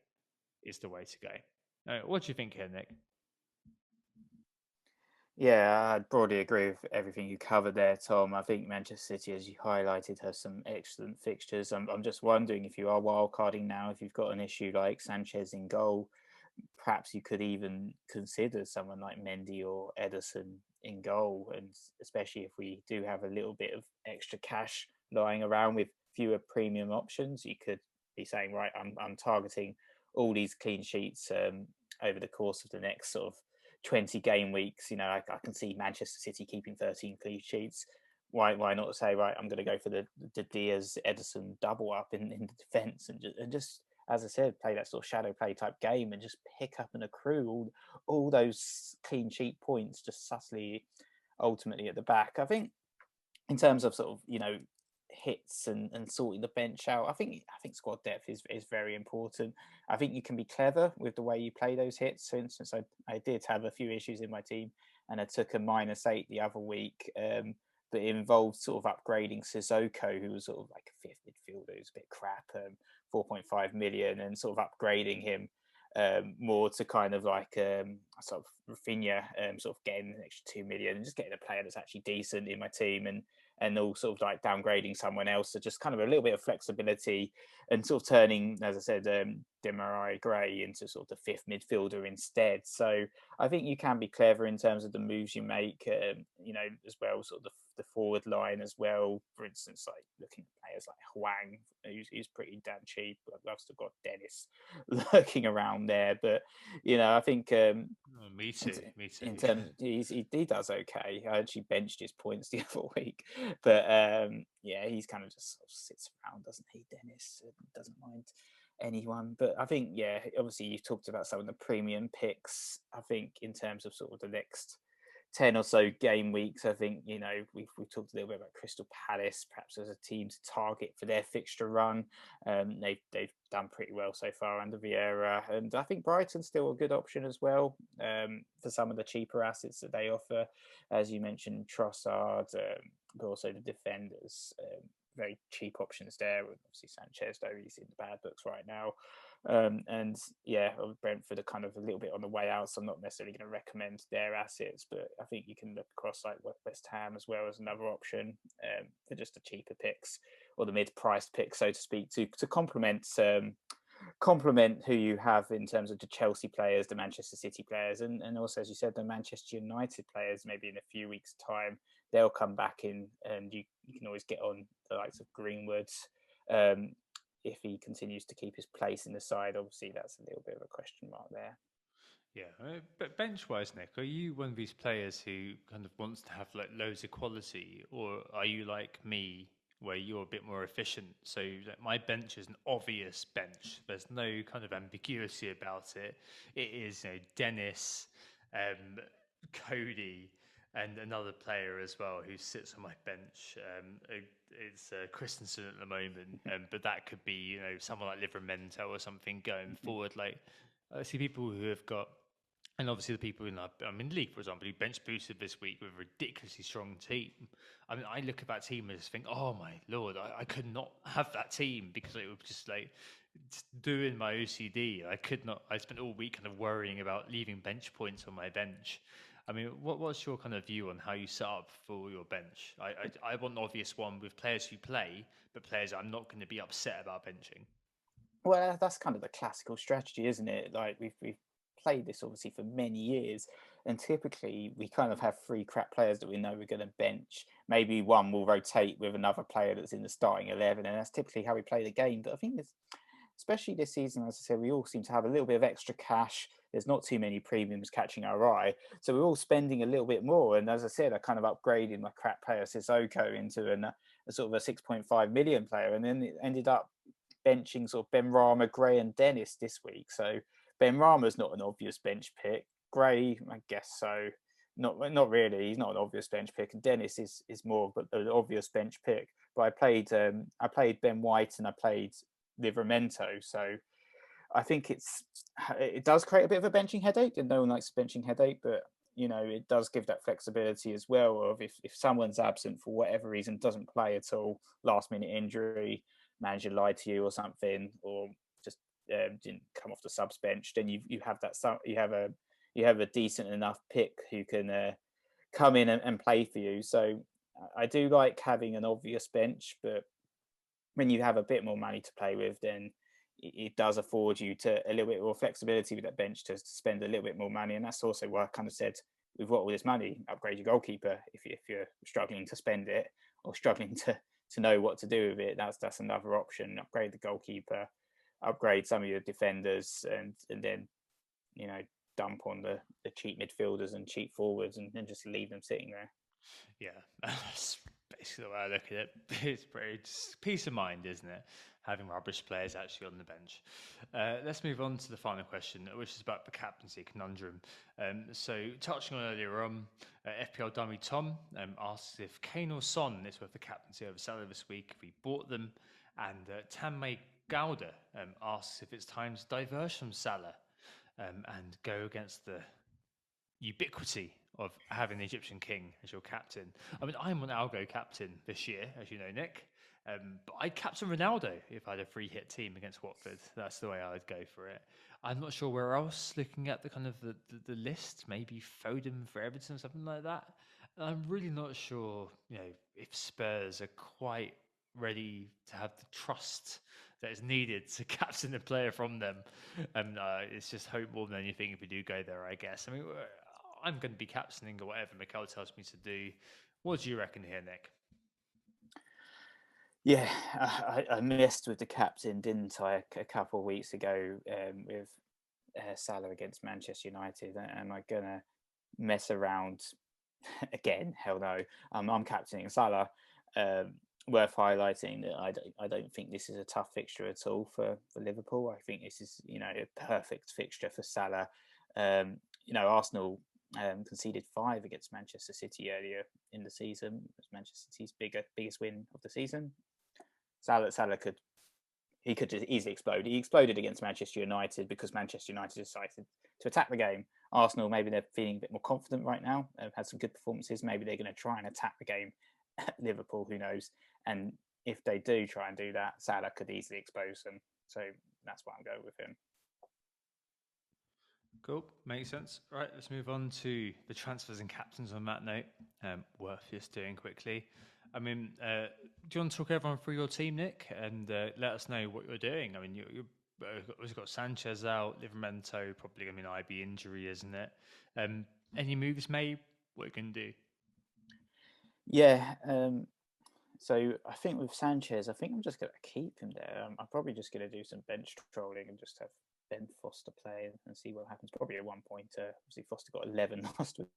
[SPEAKER 1] is the way to go. What do you think here, Nick?
[SPEAKER 2] Yeah, I broadly agree with everything you covered there, Tom. I think Manchester City, as you highlighted, has some excellent fixtures. I'm just wondering if you are wildcarding now, if you've got an issue like Sanchez in goal, perhaps you could even consider someone like Mendy or Ederson in goal. And especially if we do have a little bit of extra cash lying around with fewer premium options, you could be saying, right, I'm targeting all these clean sheets over the course of the next sort of 20 game weeks. I can see Manchester City keeping 13 clean sheets. Why not say, right, I'm going to go for the Diaz Ederson double up in the defence and just, as I said, play that sort of shadow play type game and just pick up and accrue all those clean sheet points just subtly ultimately at the back. I think in terms of sort of, hits and sorting the bench out, I think squad depth is very important. I think you can be clever with the way you play those hits. For instance, I did have a few issues in my team and I took a -8 the other week. But it involved sort of upgrading Sissoko, who was sort of like a fifth midfielder who's a bit crap, 4.5 million, and sort of upgrading him more to kind of like sort of Rafinha, sort of getting an extra 2 million and just getting a player that's actually decent in my team, and all sort of like downgrading someone else. So just kind of a little bit of flexibility and sort of turning, as I said, Demarai Gray into sort of the fifth midfielder instead. So I think you can be clever in terms of the moves you make, as well, sort of the forward line as well. For instance, like looking at players like Huang, who's pretty damn cheap. I've still got Dennis lurking around there, but I think
[SPEAKER 1] Me too. Me too.
[SPEAKER 2] in terms he does okay. I actually benched his points the other week, but yeah, he's kind of just sort of sits around, doesn't he? Dennis doesn't mind anyone, but I think, yeah, obviously you've talked about some of the premium picks. I think in terms of sort of the next 10 or so game weeks, I think, we've talked a little bit about Crystal Palace, perhaps as a team to target for their fixture run. They've done pretty well so far under Vieira, and I think Brighton's still a good option as well, for some of the cheaper assets that they offer. As you mentioned, Trossard, but also the defenders. Very cheap options there. Obviously, Sanchez, though, he's in the bad books right now. And yeah, Brentford are kind of a little bit on the way out, so I'm not necessarily going to recommend their assets, but I think you can look across like West Ham as well as another option, for just the cheaper picks or the mid-priced picks, so to speak, to complement who you have in terms of the Chelsea players, the Manchester City players, and also, as you said, the Manchester United players. Maybe in a few weeks' time, they'll come back in, and you can always get on the likes of Greenwood. If he continues to keep his place in the side, obviously that's a little bit of a question mark there.
[SPEAKER 1] Yeah, but bench-wise, Nick, are you one of these players who kind of wants to have like loads of quality, or are you like me, where you're a bit more efficient? So like, my bench is an obvious bench. There's no kind of ambiguity about it. It is, Dennis, Cody, and another player as well who sits on my bench. It's Christensen at the moment, but that could be, someone like Livramento or something going forward. Like I see people who have got And obviously, the people in the league, for example, who bench boosted this week with a ridiculously strong team. I mean, I look at that team and just think, oh my lord, I could not have that team because it was just like just doing my OCD. I could not. I spent all week kind of worrying about leaving bench points on my bench. I mean, what's your kind of view on how you set up for your bench? I want an obvious one with players who play, but players I'm not going to be upset about benching.
[SPEAKER 2] Well, that's kind of the classical strategy, isn't it? Like we've played this obviously for many years, and typically we kind of have three crap players that we know we're going to bench. Maybe one will rotate with another player that's in the starting 11, and that's typically how we play the game. But I think especially this season, as I said, we all seem to have a little bit of extra cash. There's not too many premiums catching our eye, so we're all spending a little bit more. And as I said, I kind of upgraded my crap player Sissoko into a sort of a 6.5 million player, and then it ended up benching sort of Ben Rama, Gray, and Dennis this week. So Ben Rama's not an obvious bench pick. Gray, I guess so. Not really. He's not an obvious bench pick, and Dennis is more of an obvious bench pick. But I played Ben White and I played Livramento, so I think it does create a bit of a benching headache, and no one likes a benching headache, but it does give that flexibility as well of if someone's absent for whatever reason, doesn't play at all, last minute injury, manager lied to you or something, or just didn't come off the subs bench, then you have a decent enough pick who can come in and play for you. So I do like having an obvious bench, but when you have a bit more money to play with, then it does afford you to a little bit more flexibility with that bench to spend a little bit more money. And that's also why I kind of said, we've got all this money, upgrade your goalkeeper if you're struggling to spend it or struggling to know what to do with it. That's another option. Upgrade the goalkeeper, upgrade some of your defenders, and then dump on the cheap midfielders and cheap forwards and just leave them sitting there.
[SPEAKER 1] Yeah, that's basically the way I look at it. It's pretty just peace of mind, isn't it? Having rubbish players actually on the bench. Let's move on to the final question, which is about the captaincy conundrum. So, touching on earlier on, FPL dummy Tom asks if Kane or Son is worth the captaincy over Salah this week if we bought them, and Tanmay Gowda asks if it's time to diverge from Salah and go against the ubiquity of having the Egyptian king as your captain. I mean, I'm an Algo captain this year, as you know, Nick. But I'd captain Ronaldo if I had a free hit team against Watford. That's the way I would go for it. I'm not sure where else, looking at the kind of the list, maybe Foden for Everton or something like that. I'm really not sure, if Spurs are quite ready to have the trust that is needed to captain a player from them. And it's just hope more than anything if we do go there, I guess. I mean, I'm going to be captaining or whatever Mikel tells me to do. What do you reckon here, Nick?
[SPEAKER 2] Yeah, I messed with the captain, didn't I, a couple of weeks ago with Salah against Manchester United. Am I going to mess around again? Hell no. I'm captaining Salah. Worth highlighting that I don't think this is a tough fixture at all for Liverpool. I think this is a perfect fixture for Salah. Arsenal conceded 5 against Manchester City earlier in the season. It was Manchester City's biggest win of the season. Salah could just easily explode. He exploded against Manchester United because Manchester United decided to attack the game. Arsenal, maybe they're feeling a bit more confident right now. Had some good performances. Maybe they're going to try and attack the game. Liverpool, who knows? And if they do try and do that, Salah could easily expose them. So that's why I'm going with him.
[SPEAKER 1] Cool, makes sense. Right, let's move on to the transfers and captains on that note. Worth just doing quickly. I mean, do you want to talk everyone through your team, Nick, and let us know what you're doing? I mean, you've got Sanchez out, Livramento, probably going to be an IB injury, isn't it? Any moves made? What you can do?
[SPEAKER 2] Yeah. So I think with Sanchez, I think I'm just going to keep him there. I'm probably just going to do some bench trolling and just have Ben Foster play and see what happens. Probably a 1-pointer. Obviously, Foster got 11 last week.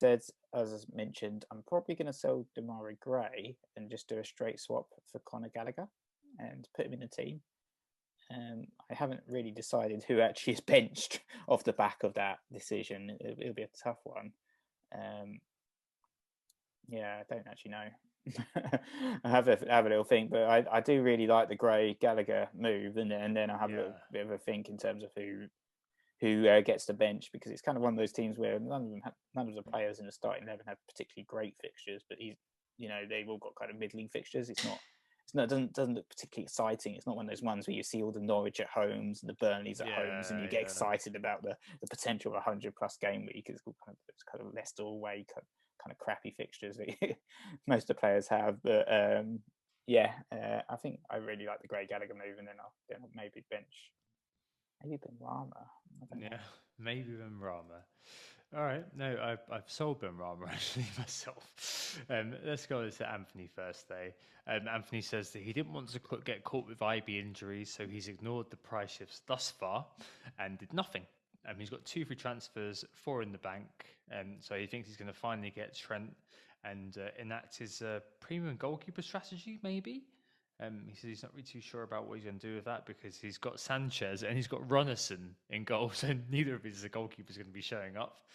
[SPEAKER 2] As mentioned, I'm probably going to sell Demarai Gray and just do a straight swap for Conor Gallagher and put him in the team. I haven't really decided who actually is benched off the back of that decision. It'll be a tough one. Yeah, I don't actually know. I have a little think, but I do really like the Gray Gallagher move, and then I have a little
[SPEAKER 1] Yeah.
[SPEAKER 2] bit of a think in terms of who gets the bench, because it's kind of one of those teams where none of the players in the starting 11 have particularly great fixtures, but they've all got kind of middling fixtures. It doesn't look particularly exciting. It's not one of those ones where you see all the Norwich at homes and the Burnleys at homes, and you get excited about the potential of a 100+ game week. It's kind of Leicester away, kind of crappy fixtures that most of the players have. But I think I really like the Gray Gallagher move, and then I'll maybe bench. Maybe Ben Rama. I don't know.
[SPEAKER 1] Maybe Ben Rama. All right, no, I've sold Ben Rama actually myself. Let's go to Anthony first, though. Anthony says that he didn't want to get caught with IB injuries, so he's ignored the price shifts thus far and did nothing. He's got 2 free transfers, 4 in the bank, so he thinks he's going to finally get Trent and enact his premium goalkeeper strategy, maybe. He says he's not really too sure about what he's going to do with that, because he's got Sanchez and he's got Runnison in goal, so neither of his goalkeepers are going to be showing up.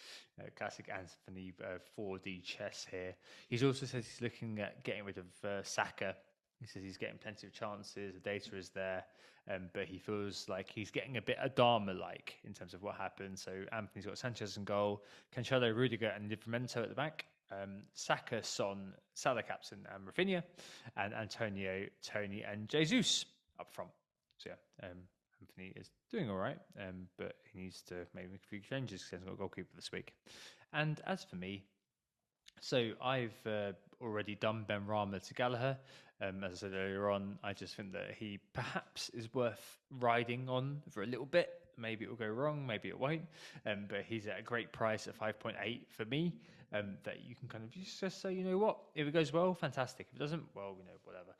[SPEAKER 1] Classic Anthony 4D chess here. He's also says he's looking at getting rid of Saka. He says he's getting plenty of chances, the data is there, but he feels like he's getting a bit Adama-like in terms of what happened. So Anthony's got Sanchez in goal, Cancelo, Rudiger and Livramento at the back. Saka, Son, Salah captain, and Rafinha, and Antonio, Tony, and Jesus up front. So Anthony is doing all right, but he needs to maybe make a few changes because he hasn't got a goalkeeper this week. And as for me, so I've already done Ben Rama to Gallagher. As I said earlier on, I just think that he perhaps is worth riding on for a little bit. Maybe it will go wrong, maybe it won't. But he's at a great price at 5.8 for me. That you can kind of just say, you know what, if it goes well, fantastic. If it doesn't, well, whatever.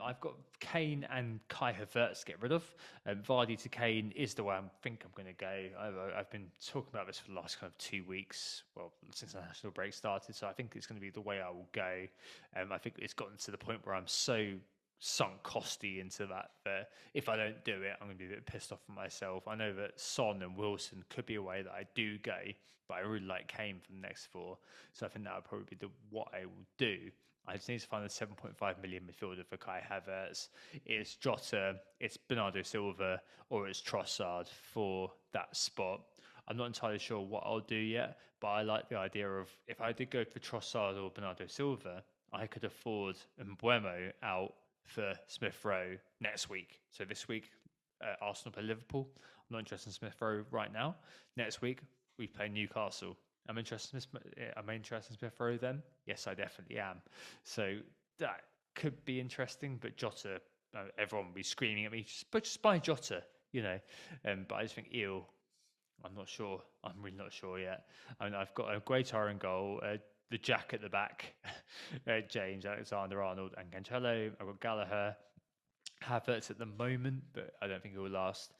[SPEAKER 1] I've got Kane and Kai Havertz to get rid of. Vardy to Kane is the way I think I'm going to go. I've been talking about this for the last kind of 2 weeks, well, since the national break started, so I think it's going to be the way I will go. I think it's gotten to the point where I'm so sunk costy into that if I don't do it, I'm going to be a bit pissed off at myself. I know that Son and Wilson could be a way that I do go, but I really like Kane for the next 4, so I think that would probably be what I will do. I just need to find a 7.5 million midfielder for Kai Havertz. It's Jota, it's Bernardo Silva, or it's Trossard for that spot. I'm not entirely sure what I'll do yet, but I like the idea of, if I did go for Trossard or Bernardo Silva, I could afford Mbuemo out for Smith Rowe next week. So this week, Arsenal play Liverpool. I'm not interested in Smith Rowe right now. Next week, we play Newcastle. Am I interested in Smith Rowe then? Yes, I definitely am. So that could be interesting, but Jota, everyone will be screaming at me, just buy Jota, but I just think I'm not sure. I'm really not sure yet. I mean, I've got a great iron goal, the Jack at the back, James Alexander-Arnold and Cancelo. I've got Gallagher, Havertz at the moment, but I don't think it will last.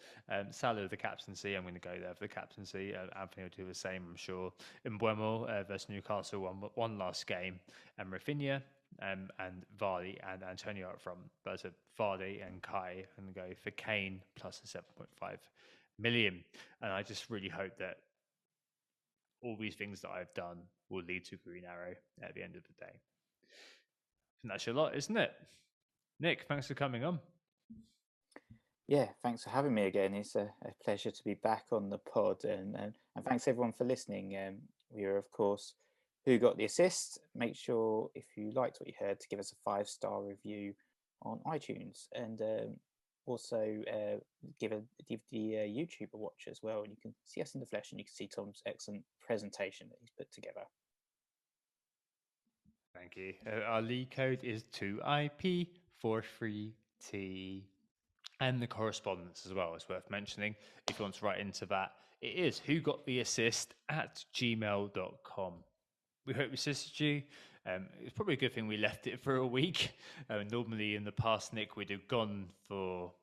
[SPEAKER 1] Salah the captaincy, I'm going to go there for the captaincy. Anthony will do the same, I'm sure. Mbuemo versus Newcastle, one last game, and Rafinha. And Vardy and Antonio up front. But as a Vardy and Kai, I'm going to go for Kane plus a 7.5 million. And I just really hope that all these things that I've done will lead to Green Arrow at the end of the day. And that's a lot, isn't it? Nick, thanks for coming on.
[SPEAKER 2] Yeah, thanks for having me again. It's a pleasure to be back on the pod, and thanks everyone for listening. We are, of course, Who Got the Assist. Make sure, if you liked what you heard, to give us a 5-star review on iTunes, and also give the YouTube a watch as well, and you can see us in the flesh, and you can see Tom's excellent presentation that he's put together.
[SPEAKER 1] Thank you. Our league code is 2IP43T. And the correspondence as well is worth mentioning. If you want to write into that, it is whogottheassist@gmail.com. We hope we assisted you. It's probably a good thing we left it for a week. Normally in the past, Nick, we'd have gone for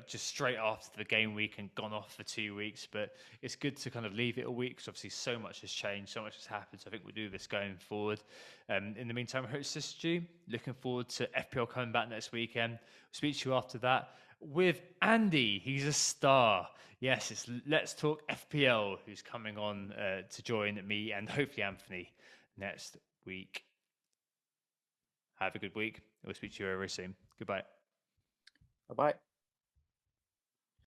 [SPEAKER 1] just straight after the game week and gone off for 2 weeks, but it's good to kind of leave it a week because obviously so much has changed, so much has happened, so I think we'll do this going forward. In the meantime, I hope to assist you. Looking forward to FPL coming back next weekend. We'll speak to you after that with Andy. He's a star. Yes, it's Let's Talk FPL who's coming on to join me and hopefully Anthony next week. Have a good week. We'll speak to you very soon. Goodbye.
[SPEAKER 2] Bye bye.